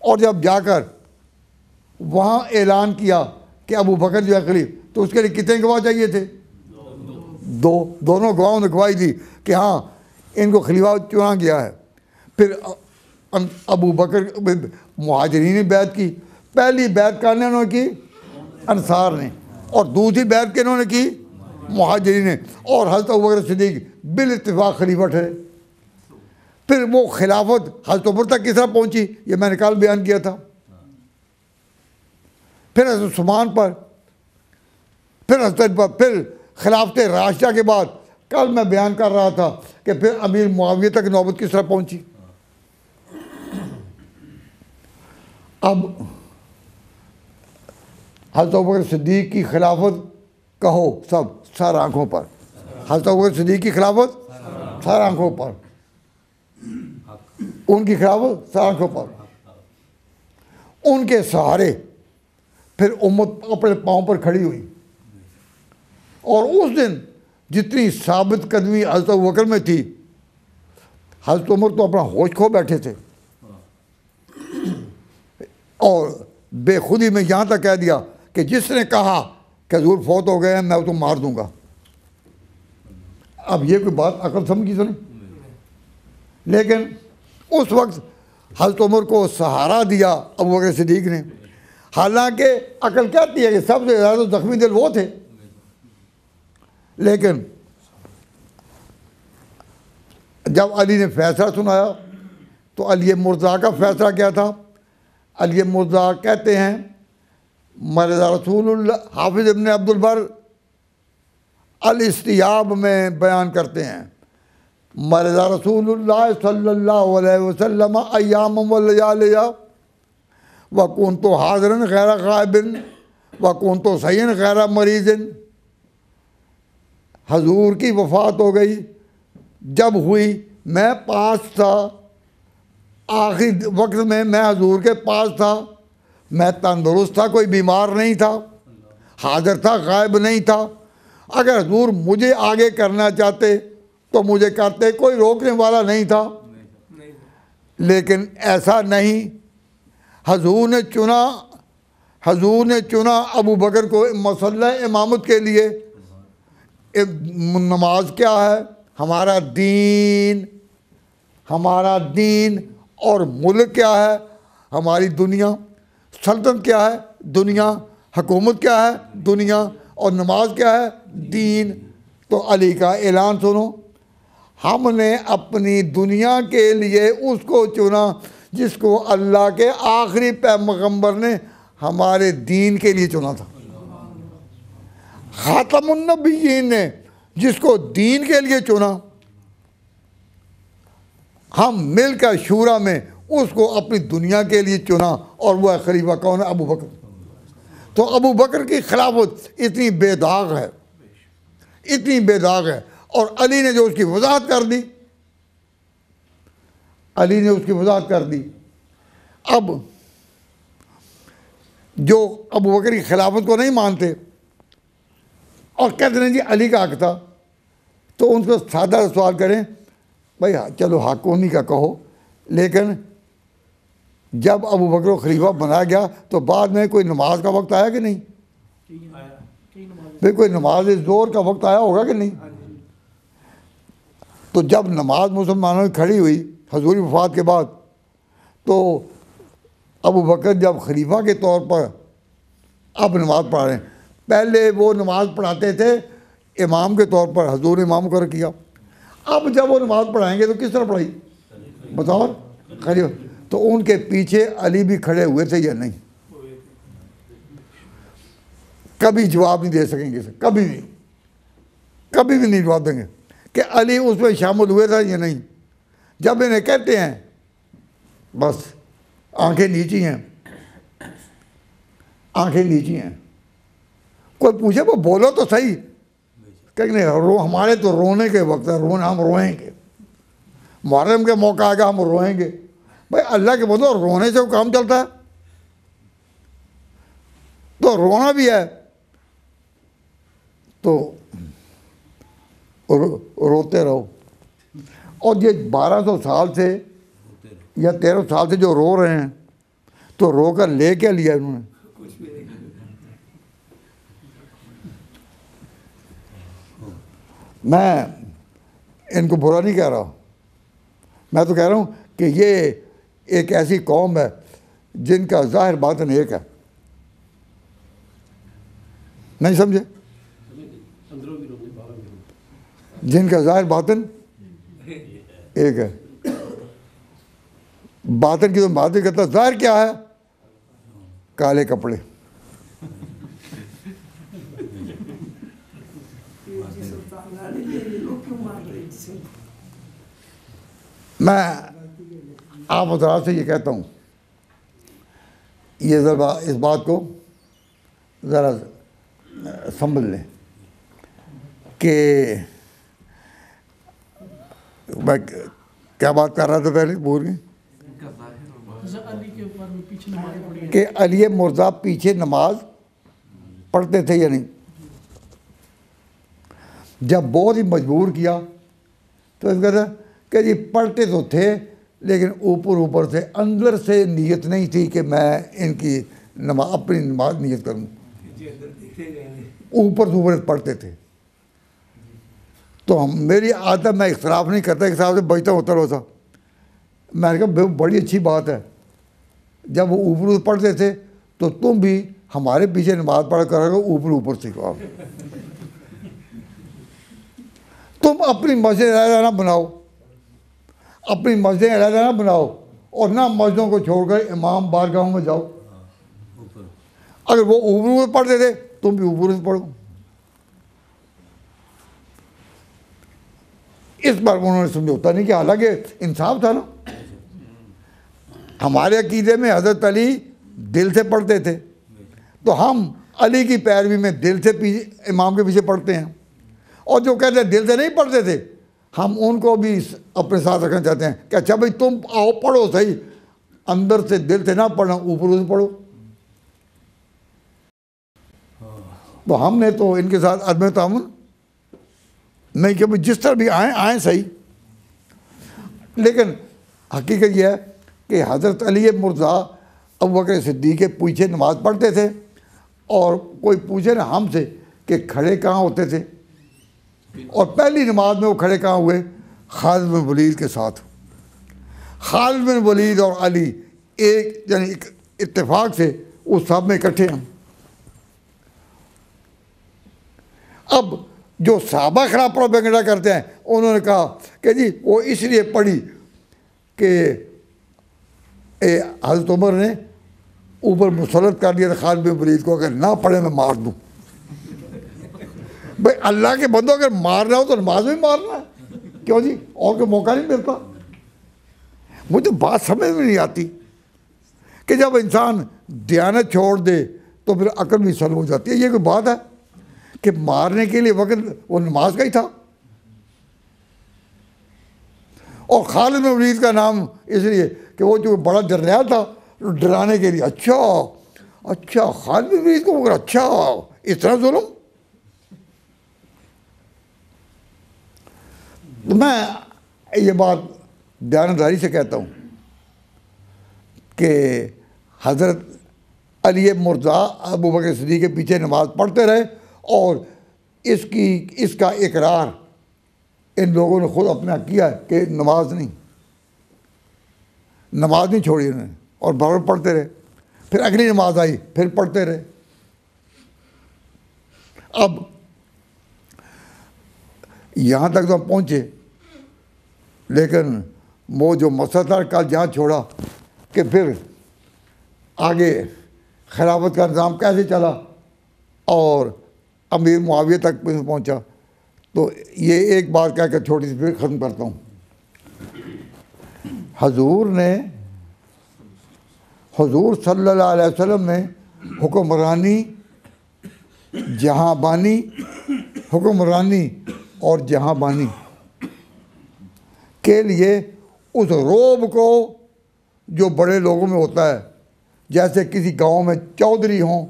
और जब जाकर वहाँ ऐलान किया कि अबू बकर जो है खलीफ, तो उसके लिए कितने गवाह चाहिए थे? दोनों गवाहों ने गवाही दी कि हाँ इनको खलीफा चुना गया है। फिर अबू बकर मुहाजिरीन ने बैत की, पहली बैत करने उन्होंने की अंसार ने, और दूसरी बैत के इन्होंने की मुहाजिरीन ने, और हज़रत अबू बकर सिद्दीक़ बिल इत्तिफ़ाक़ खलीफा ठहरे। फिर वो खिलाफत हज़रत उमर तक किस तरह पहुँची, ये मैंने कल बयान किया था। फिर हज़रत उस्मान पर, फिर हज़रत पर, फिर खिलाफत राशिदा के बाद कल मैं बयान कर रहा था कि फिर अमीर मुआविया तक नौबत किस तरह पहुँची। अब हज़रत अबू बकर सिद्दीक़ की खिलाफत कहो सब सर आँखों पर, हज़रत अबू बकर सिद्दीक़ की खिलाफत सर आँखों पर, उनकी खिलाफत सर आँखों पर, उनके सहारे फिर उम्मत अपने पाँव पर खड़ी हुई। और उस दिन जितनी साबित कदमी हज़रत अबू बकर में थी, हज़रत उमर तो अपना होश खो बैठे थे और बेखुदी में यहाँ तक कह दिया कि जिसने कहा कि हुजूर फौत हो गए हैं मैं उसको मार दूंगा। अब ये कोई बात अकल समझी तो नहीं, लेकिन उस वक्त हज़रत उमर को सहारा दिया अबू बकर सिद्दीक़ ने। हालांकि अकल कहती है कि सबसे ज़्यादा ज़ख्मी दिल वो थे, लेकिन जब अली ने फैसला सुनाया तो अली मुर्तज़ा का फैसला क्या था? अली मुर्तज़ा कहते हैं, मरज़ा रसूलुल्लाह, हाफिज़ इब्न अब्दुल बर अल-इस्तियाब में बयान करते हैं, मरज़ा रसूलुल्लाह सल्लल्लाहु अलैहि वसल्लम अय्याम व लयालिया व कुन्तु हाज़िरन गैर गायबिन व कुन्तु सय्यन गैर मरीज़िन। हजूर की वफ़ात हो गई, जब हुई मैं पास था, आखिरी वक्त में मैं हजूर के पास था, मैं तंदुरुस्त था, कोई बीमार नहीं था, हाजिर था, गायब नहीं था। अगर हजूर मुझे आगे करना चाहते तो मुझे करते, कोई रोकने वाला नहीं था। लेकिन ऐसा नहीं, हजूर ने चुना अबू बकर को मसल्ला इमामत के लिए। नमाज क्या है? हमारा दीन और मुल्क क्या है? हमारी दुनिया। सल्तनत क्या है? दुनिया। हुकूमत क्या है? दुनिया। और नमाज क्या है? दीन। तो अली का ऐलान सुनो, हमने अपनी दुनिया के लिए उसको चुना जिसको अल्लाह के आखिरी पैगंबर ने हमारे दीन के लिए चुना था। खातमुन नबिय्यीन ने जिसको दीन के लिए चुना, हम मिलकर शूरा में उसको अपनी दुनिया के लिए चुना, और वह खलीफा कौन है? अबू बकर। तो अबू बकर की खिलाफत इतनी बेदाग है, इतनी बेदाग है। और अली ने जो उसकी वजाहत कर दी, अली ने उसकी वजाहत कर दी। अब जो अबू बकर की खिलाफत को नहीं मानते और कहते हैं जी अली का हक था, तो उनको सादा सवाल करें, भाई चलो हक उन्हीं का कहो, लेकिन जब अबू बकर को खलीफा बनाया गया तो बाद में कोई नमाज का वक्त आया कि नहीं? भाई कोई नमाज ज़ोर का वक्त आया होगा कि नहीं? तो जब नमाज मुसलमानों की खड़ी हुई हजूर की वफ़ात के बाद, तो अबू बकर जब खलीफा के तौर पर अब नमाज पढ़ा रहे हैं, पहले वो नमाज पढ़ाते थे इमाम के तौर पर, हजूर ने इमाम कर किया। अब जब वो नमाज पढ़ाएंगे तो किस तरह पढ़ाई बताओ? खलीफा। तो उनके पीछे अली भी खड़े हुए थे या नहीं? कभी जवाब नहीं दे सकेंगे, कभी भी नहीं जवाब देंगे कि अली उसमें शामिल हुए थे या नहीं। जब इन्हें कहते हैं बस आंखें नीची हैं, आंखें नीची हैं। कोई पूछे वो बोलो तो सही, कहीं नहीं हमारे तो रोने के वक्त है, हम रोएंगे, मुहर्रम के मौका आएगा हम रोएंगे। भाई अल्लाह के बोलो, रोने से वो काम चलता है? तो रोना भी है तो रोते रहो। और ये 1200 साल से या 1300 साल से जो रो रहे हैं, तो रो कर ले क्या लिया इन्होंने? मैं इनको बुरा नहीं कह रहा, मैं तो कह रहा हूँ कि ये एक ऐसी कौम है जिनका ज़ाहिर बातिन एक है। नहीं समझे? जिनका ज़ाहिर बातिन एक है। बातिन की तो बात ही करता, ज़ाहिर क्या है? काले कपड़े। मैं आप हज़रात से ये कहता हूँ, ये ज़रा इस बात को ज़रा समझ लें कि मैं क्या बात कर रहा था पहले भूल गए कि अली मुर्तज़ा पीछे नमाज पढ़ते थे या नहीं? जब बहुत ही मजबूर किया तो इस कहता कि जी पढ़ते तो थे लेकिन ऊपर ऊपर से अंदर से नीयत नहीं थी कि मैं इनकी नमाज अपनी नमाज नीयत करूँ। ऊपर से ऊपर पढ़ते थे। तो हम मेरी आदत, मैं इख्तलाफ नहीं करता, इख्तलाफ से बचता होता रोज़ा। मैंने कहा बड़ी अच्छी बात है, जब वो ऊपर ऊपर पढ़ते थे तो तुम भी हमारे पीछे नमाज पढ़ करोगे, ऊपर ऊपर सीखो आप। तुम अपनी मस्जिद अलग बनाओ, अपनी मस्जिद अलग बनाओ और ना मस्जिदों को छोड़कर इमाम बारगाहों में जाओ। अगर वो ऊपर ऊपर पढ़ते थे तुम भी ऊपर से पढ़ो। इस बार उन्होंने समझौता नहीं किया, हालांकि इंसाफ था ना। हमारे अकीदे में हज़रत अली दिल से पढ़ते थे, तो हम अली की पैरवी में दिल से पीछे इमाम के पीछे पढ़ते हैं। और जो कहते हैं दिल से नहीं पढ़ते थे, हम उनको भी अपने साथ रखना चाहते हैं कि अच्छा भाई तुम आओ पढ़ो सही, अंदर से दिल से ना पढ़ना, ऊपर से पढ़ो। तो हमने तो इनके साथ अदम तामुन नहीं कि भाई जिस तरह भी आए सही। लेकिन हकीकत यह है कि हज़रत अली मुर्ज़ा अबू बकर सिद्दीक़ के पीछे नमाज़ पढ़ते थे, और कोई पूछे ना हमसे कि खड़े कहाँ होते थे, और पहली नमाज में वो खड़े कहाँ हुए? खालिद बिन वलीद के साथ। खालिद बिन वलीद और अली एक यानी इत्तेफाक से उस सब में इकट्ठे हैं। अब जो सहाबा खराब प्रोपेगेंडा करते हैं, उन्होंने कहा कि जी वो इसलिए पढ़ी कि हज़रत उमर ने ऊपर मुसल्लत कर दिया था खालिद बिन वलीद को, अगर ना पढ़े मैं मार दूँ। भाई अल्लाह के बंदों अगर मारना हो तो नमाज में मारना है, क्यों जी? और कोई मौका नहीं मिलता। मुझे बात समझ में नहीं आती कि जब इंसान दयानत छोड़ दे तो फिर अकल भी सल्ब हो जाती है। ये कोई बात है कि मारने के लिए वक्त वो नमाज का ही था। और खालिद बिन वलीद का नाम इसलिए कि वो जो बड़ा जर्नैल था, डराने के लिए। अच्छा खालिद बिन वलीद को अच्छा इतना जुल्म। तो मैं ये बात दयानतदारी से कहता हूँ कि हज़रत अली मुर्ज़ा अबू बकर सिद्दीक़ के पीछे नमाज़ पढ़ते रहे, और इसका इकरार इन लोगों ने खुद अपना किया कि नमाज नहीं छोड़ी उन्होंने, और बराबर पढ़ते रहे। फिर अगली नमाज आई, फिर पढ़ते रहे। अब यहाँ तक तो हम पहुँचे, लेकिन वो जो मसला था कल जहाँ छोड़ा कि फिर आगे खिलाफत का निज़ाम कैसे चला और अमीर मुआविया तक पहुँचा। तो ये एक बात कहकर छोटी सी फिर ख़त्म करता हूँ। हुजूर सल्लल्लाहु अलैहि वसल्लम ने हुक्मरानी और जहाँबानी के लिए उस रोब को जो बड़े लोगों में होता है, जैसे किसी गांव में चौधरी हों,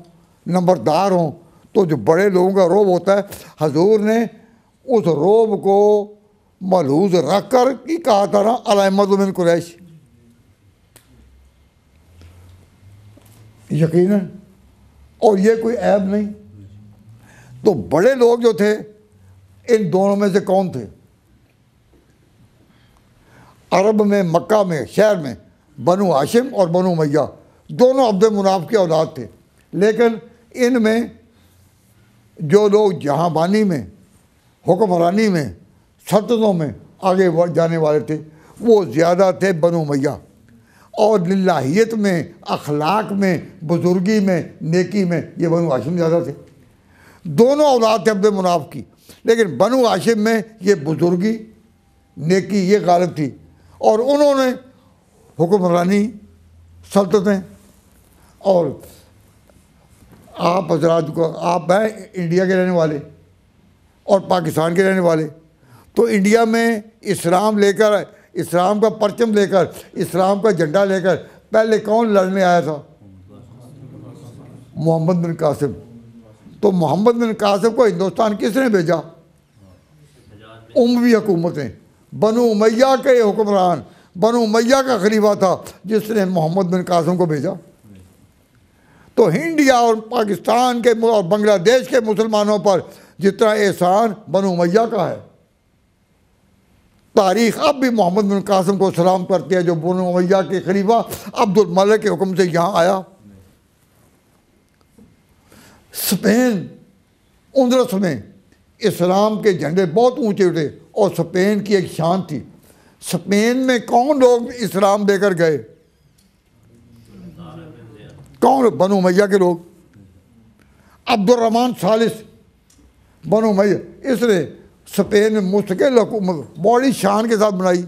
नंबरदार हों, तो जो बड़े लोगों का रोब होता है, हुजूर ने उस रोब को मलहूज रख कर की कहा था ना, अलैमत मिन कुरैश। यकीनन, और ये कोई ऐब नहीं। तो बड़े लोग जो थे, इन दोनों में से कौन थे? अरब में, मक्का में, शहर में बनु हाशिम और बनु उमय्या दोनों अब्द मुनाफ की औलाद थे। लेकिन इनमें जो लोग जहाँबानी में, हुक्मरानी में, सल्तनतों में आगे बढ़ जाने वाले थे, वो ज़्यादा थे बनु उमय्या। और लिल्लाहियत में, अखलाक में, बुजुर्गी में, नेकी में ये बनु हाशिम ज़्यादा थे। दोनों औलाद थे अब्द मुनाफ की, लेकिन बनु हाशिम में ये बुजुर्गी, नेकी ये गालिब थी। और उन्होंने हुक्मरानी, सल्तनतें, और आप हजरात को, आप हैं इंडिया के रहने वाले और पाकिस्तान के रहने वाले, तो इंडिया में इस्लाम लेकर, इस्लाम का परचम लेकर, इस्लाम का झंडा लेकर पहले कौन लड़ने आया था? मोहम्मद बिन कासिम। तो मोहम्मद बिन कासिम को हिंदुस्तान किसने भेजा? उमवी हुकूमतें, बनु उमैया के हुक्मरान, बनु उमैया का खलीफा था जिसने मोहम्मद बिन कासिम को भेजा। तो इंडिया और पाकिस्तान के और बांग्लादेश के मुसलमानों पर जितना एहसान बनु उमैया का है, तारीख अब भी मोहम्मद बिन कासिम को सलाम करती है, जो बनु उमैया के खलीफा अब्दुल मलिक के हुक्म से यहाँ आया। स्पेन उंदरस में इस्लाम के झंडे बहुत ऊंचे उठे और स्पेन की एक शान थी। स्पेन में कौन लोग इस्लाम लेकर गए? कौन? बनु उमैया के लोग। अब्दुर्रहमान सालिस बनु उमैया, इसने स्पेन में मुस्तकिल हुकूमत बड़ी शान के साथ बनाई।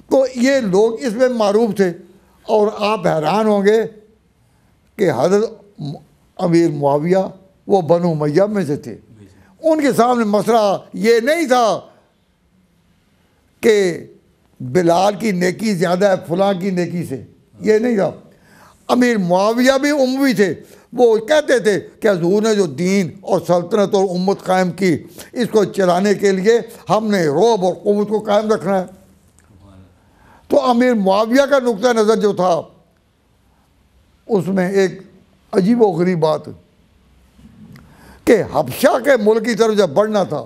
तो ये लोग इसमें मारूफ थे। और आप हैरान होंगे कि हज़रत अमीर मुआविया वो बनु उमैया में से थे। उनके सामने मसला ये नहीं था कि बिलाल की नेकी ज़्यादा है फलां की नेकी से, ये नहीं था। अमीर मुआविया भी उम्वी थे। वो कहते थे कि हुज़ूर ने जो दीन और सल्तनत और उम्मत कायम की, इसको चलाने के लिए हमने रोब और क़ुव्वत को कायम रखना है। तो अमीर मुआविया का नुक्ता नज़र जो था उसमें एक अजीब व गरीब बात कि हबशा के मुल्क की तरफ जब बढ़ना था,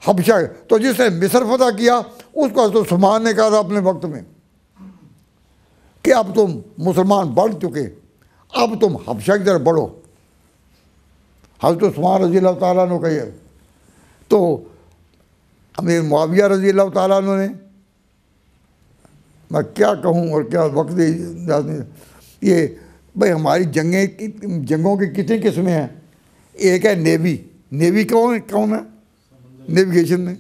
हबशा, तो जिसने मिस्र फतह किया उसको तो उस्मान ने कहा था अपने वक्त में कि अब तुम मुसलमान बढ़ चुके, अब तुम हबशा की तरफ बढ़ो। हज़रत उस्मान रज़ी अल्लाह तआला अन्हु कही है। तो अमीर मुआविया रज़ी अल्लाह तआला अन्हु ने, मैं क्या कहूँ और क्या वक्त ये भाई हमारी जंगों की कितनी किस्में हैं। एक है नेवी। नेवी कौन है? नेविगेशन में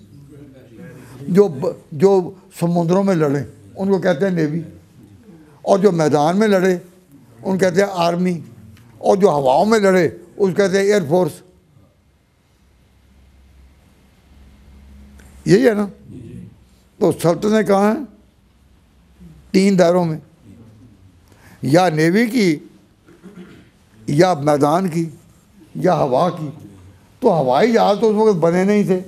जो समुद्रों में लड़े उनको कहते हैं नेवी, और जो मैदान में लड़े उनको कहते हैं आर्मी, और जो हवाओं में लड़े उसको कहते हैं एयरफोर्स। यही है ना? तो सल्तनतें कहाँ हैं? 3 दायरों में, या नेवी की, या मैदान की, या हवा की। तो हवाई जहाज़ तो उस वक्त बने नहीं थे,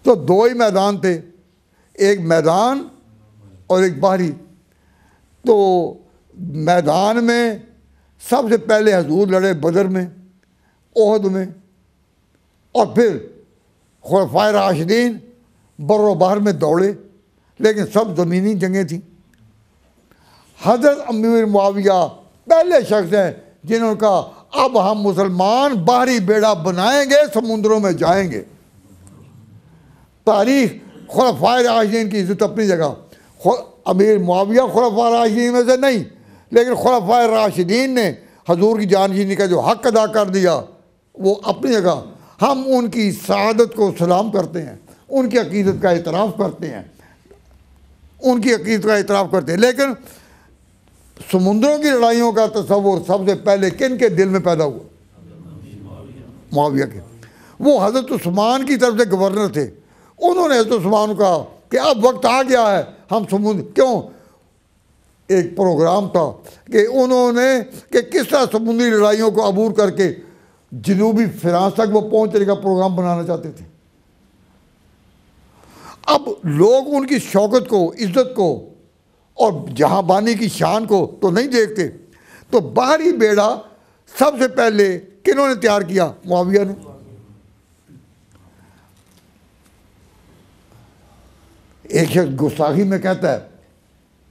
तो 2 ही मैदान थे, एक मैदान और एक बाहरी। तो मैदान में सबसे पहले हुज़ूर लड़े बदर में, ओहद में, और फिर खुलफाए राशिदीन बर्रो बहर में दौड़े, लेकिन सब ज़मीनी जंगें थीं। हज़रत अमीर मुआविया पहले शख्स हैं जिन्होंने कहा अब हम मुसलमान बाहरी बेड़ा बनाएंगे, समुद्रों में जाएंगे। तारीख खुलफाए राशिदीन की इज़्ज़त अपनी जगह। अमीर मुआविया खुलफाए राशिदीन में से नहीं, लेकिन खुलफाए राशिदीन ने हजूर की जानशीनी का जो हक़ अदा कर दिया वो अपनी जगह। हम उनकी शहादत को सलाम करते हैं, उनकी अक़ीदत का एतराफ़ करते हैं, उनकी अक़ीदत का एतराफ़ करते हैं। लेकिन समुद्रों की लड़ाइयों का तस्वुर सबसे पहले किन के दिल में पैदा हुआ? मुआविया के। वो हज़रत उस्मान की तरफ से गवर्नर थे। उन्होंने हज़रत उस्मान को कहा कि अब वक्त आ गया है हम समुद्र, क्यों, एक प्रोग्राम था कि उन्होंने कि किस तरह समुद्री लड़ाइयों को अबूर करके जनूबी फ्रांस तक वो पहुंचने का प्रोग्राम बनाना चाहते थे। अब लोग उनकी शौकत को, इज्जत को और जहांबानी की शान को तो नहीं देखते। तो बाहरी बेड़ा सबसे पहले किन्होंने तैयार किया? मुआविया ने। एक शख्स गुस्ताखी में कहता है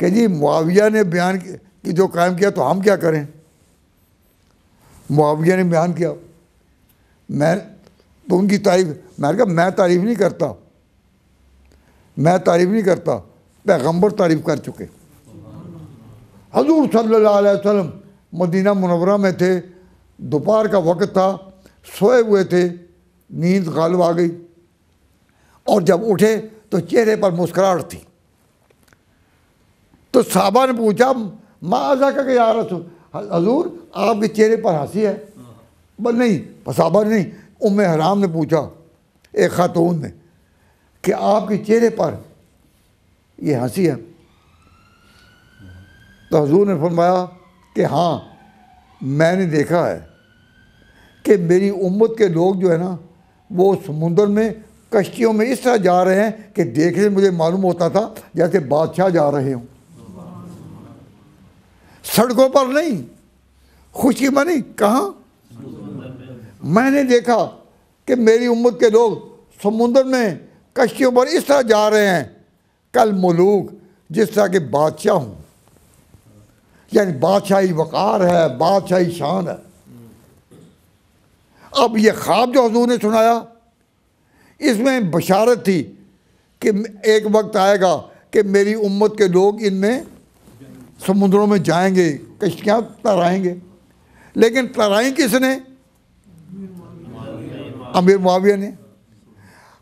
कि जी मुआविया ने बयान की जो कायम किया तो हम क्या करें? मुआविया ने बयान किया, मैं तो उनकी तारीफ, मैंने कहा मैं तारीफ नहीं करता, मैं तारीफ नहीं करता, पैगंबर तारीफ कर चुके। हजूर सल्लल्लाहु अलैहि वसल्लम मदीना मुनव्वरा में थे, दोपहर का वक्त था, सोए हुए थे, नींद गालिब आ गई और जब उठे तो चेहरे पर मुस्कुराहट थी। तो साहबा ने पूछा माज़ा का या रसूल, हजूर आपके चेहरे पर हंसी है? बस नहीं, साहबा ने नहीं, उम्मे हराम ने पूछा, एक खातून ने, कि आपके चेहरे पर ये हंसी है? तो हजूर ने फरमाया कि हाँ, मैंने देखा है कि मेरी उम्मत के लोग जो है ना वो समुंदर में कश्तियों में इस तरह जा रहे हैं कि देखने मुझे मालूम होता था जैसे बादशाह जा रहे हों, सड़कों पर नहीं, खुशी में नहीं, कहाँ। मैंने देखा कि मेरी उम्मत के लोग समुद्र में कश्तियों पर इस तरह जा रहे हैं कल मुलूक जिस तरह के बादशाह हूँ, यानी बादशाही वक़ार है, बादशाही शान है। अब ये ख्वाब जो हुजूर ने सुनाया इसमें बशारत थी कि एक वक्त आएगा कि मेरी उम्मत के लोग इनमें समुद्रों में जाएंगे, कश्तियाँ तराएंगे। लेकिन तराई किसने? अमीर मुआविया ने।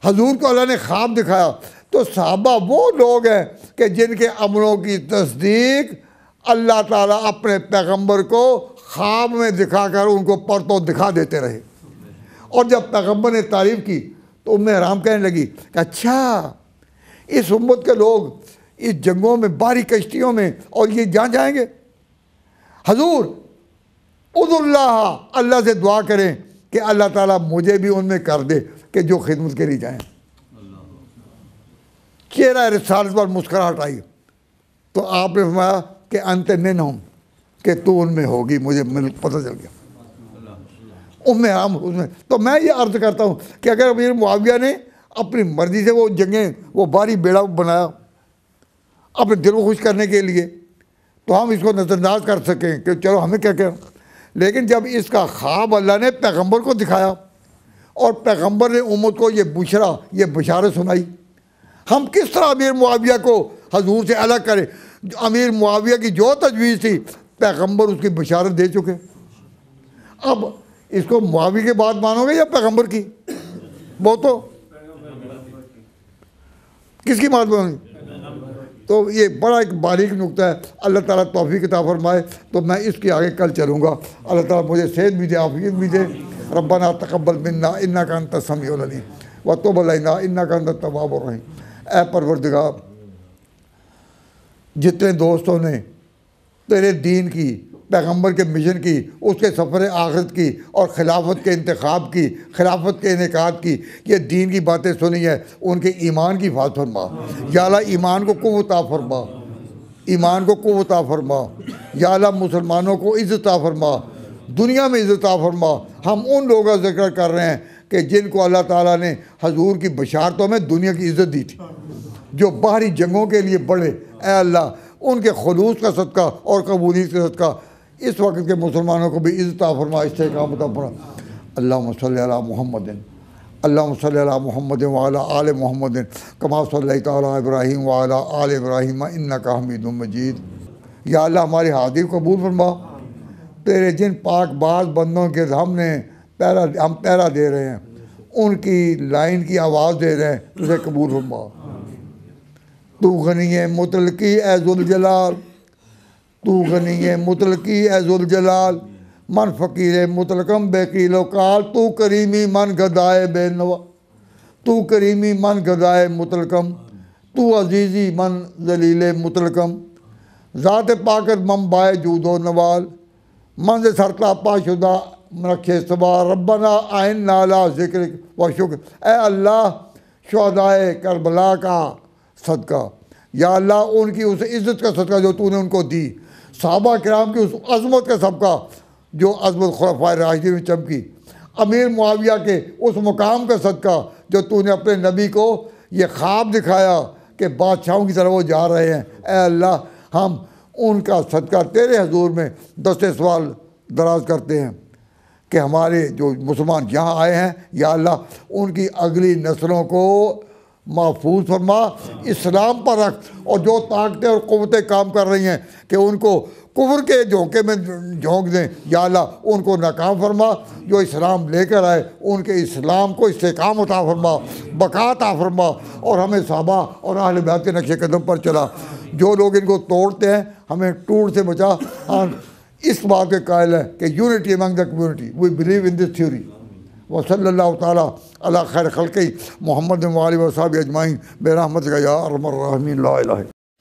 हुजूर को अल्लाह ने ख्वाब दिखाया तो सहाबा वो लोग हैं कि जिनके अमलों की तस्दीक अल्लाह ताला अपने पैगंबर को ख्वाब में दिखाकर उनको परतों दिखा देते रहे। और जब पैगंबर ने तारीफ़ की तो उम्मे हराम कहने लगी कि अच्छा इस उम्मत के लोग इस जंगों में, बारी कश्तियों में, और ये जहाँ जाएंगे। हुजूर उदुल्लाह, अल्लाह से दुआ करें कि अल्लाह ताला मुझे भी उनमें कर दे कि जो खिदमत के लिए जाएँ। चेहरा रिसालत पर मुस्कुराहट आई तो आपने फरमाया कि अंत में हूँ कि तू उनमें होगी, मुझे पता चल गया। उम्मे हम उसमें। तो मैं ये अर्ज़ करता हूँ कि अगर अमीर मुआविया ने अपनी मर्ज़ी से वो जंगें, वो बारी बेड़ा बनाया अपने दिल को खुश करने के लिए, तो हम इसको नज़रअंदाज कर सकें कि चलो हमें क्या क्या। लेकिन जब इसका ख्वाब अल्लाह ने पैगंबर को दिखाया और पैगंबर ने उम्मत को ये बुशरा, ये बशारत सुनाई, हम किस तरह अमीर मुआविया को हुजूर से अलग करें। अमीर मुआविया की जो तजवीज़ थी पैगंबर उसकी बशारत दे चुके। अब इसको मुआविया की बात मानोगे या पैगंबर की? वो तो किसकी बात मानोगे? तो ये बड़ा एक बारीक नुक्ता है। अल्लाह ताला तौफीक अता फरमाए। तो मैं इसके आगे कल चलूँगा। अल्लाह ताला मुझे सेहत भी दे, आफियत भी दे। रब्बना तक़ब्बल मिन्ना इन्नका अंतस समीउल अलीम व तुब अलैना इन्नका अंतत तव्वाबुर रहीम। ऐ परवरदिगार, जितने दोस्तों ने तेरे दीन की, पैगंबर के मिशन की, उसके सफ़र आखिरत की और खिलाफत के इंतखाब की, खिलाफत के इनेकाद की, ये दीन की बातें सुनी है, उनके ईमान की हिफाज़त फरमा। या अल्लाह ईमान को क़ुव्वत अता फरमा, ईमान को क़ुव्वत अता फरमा। या अल्लाह मुसलमानों को इज़्ज़त अता फरमा, दुनिया में इज़्ज़त अता फरमा। हम उन लोगों का जिक्र कर रहे हैं कि जिनको अल्लाह ताला ने हुजूर की बशारतों में दुनिया की इज़्ज़त दी थी, जो बाहरी जंगों के लिए बढ़े। ऐ अल्लाह, उनके खुलूस का सदका और कबूलियत का सदका इस वक्त के मुसलमानों को भी इज़्ज़त अता फरमा, इस्तेकामत अता फरमा। अल्लाहुम्मा सल्ली अला मुहम्मदिन, अल्लाहुम्मा सल्ली अला मुहम्मदिन व अला आले मुहम्मदिन कमा सल्लैता अला इब्राहीम व अला आले इब्राहीम इन्नका हमीदुम मजीद। या अल्लाह, हमारी हाजिरी कबूल फरमा। तेरे जिन पाक बाज बंदों के हम पहरा दे रहे हैं, उनकी लाइन की आवाज़ दे रहे हैं, तुझे कबूल फरमा। तू गनी मुतलकी ए ज़ुल जलाल, तू गनी मुतलकी ए ज़ुल जलाल, मन फ़कीर मुतलकम बेकीलो काल, तू करीमी मन गदाए बेनवा, तू करीमी मन गदाए मुतलकम, तू अजीज़ी मन जलील मुतलकम, ज़ात पाकत मंबाए जूदो नवाल, मन से सरता पाशुदा रखे सवार, रब्बना आइन नाला ज़िक्र व शुक्र। ए अल्लाह, शुहदाए करबला का सदका, या अल्लाह उनकी उस इज़्ज़त का सदका जो तूने उनको दी, सहाबा किराम की उस अज़मत का सबका जो अज़मत खुलफ़ाए राशिदीन में चमकी, अमीर मुआविया के उस मुकाम का सदका जो तूने अपने नबी को ये ख्वाब दिखाया कि बादशाहों की तरफ वो जा रहे हैं। ए अल्लाह, हम उनका सदका तेरे हुजूर में दस्ते सवाल दराज करते हैं कि हमारे जो मुसलमान यहाँ आए हैं, या अल्लाह उनकी अगली नस्लों को महफूज फरमा, इस्लाम पर रख। और जो ताकतें और क़ुव्वतें काम कर रही हैं कि उनको कुफ्र के झोंके में झोंक दें, या अल्लाह उनको नाकाम फरमा। जो इस्लाम लेकर आए उनके इस्लाम को इस्तेकाम अता फरमा, बका अता फरमा, और हमें सहाबा और अहले बैत के नक्शे कदम पर चला। जो लोग इनको तोड़ते हैं हमें टूट से बचा। हाँ, इस बात के कायल है कि unity among the community, we believe in this theory. वसल्लल्लाहु ताला अला खैर खल्क़ी मुहम्मद व आलिहि व सहबिहि अजमाइन बिरहमतिका या अरहमर राहिमीन। ला इलाहा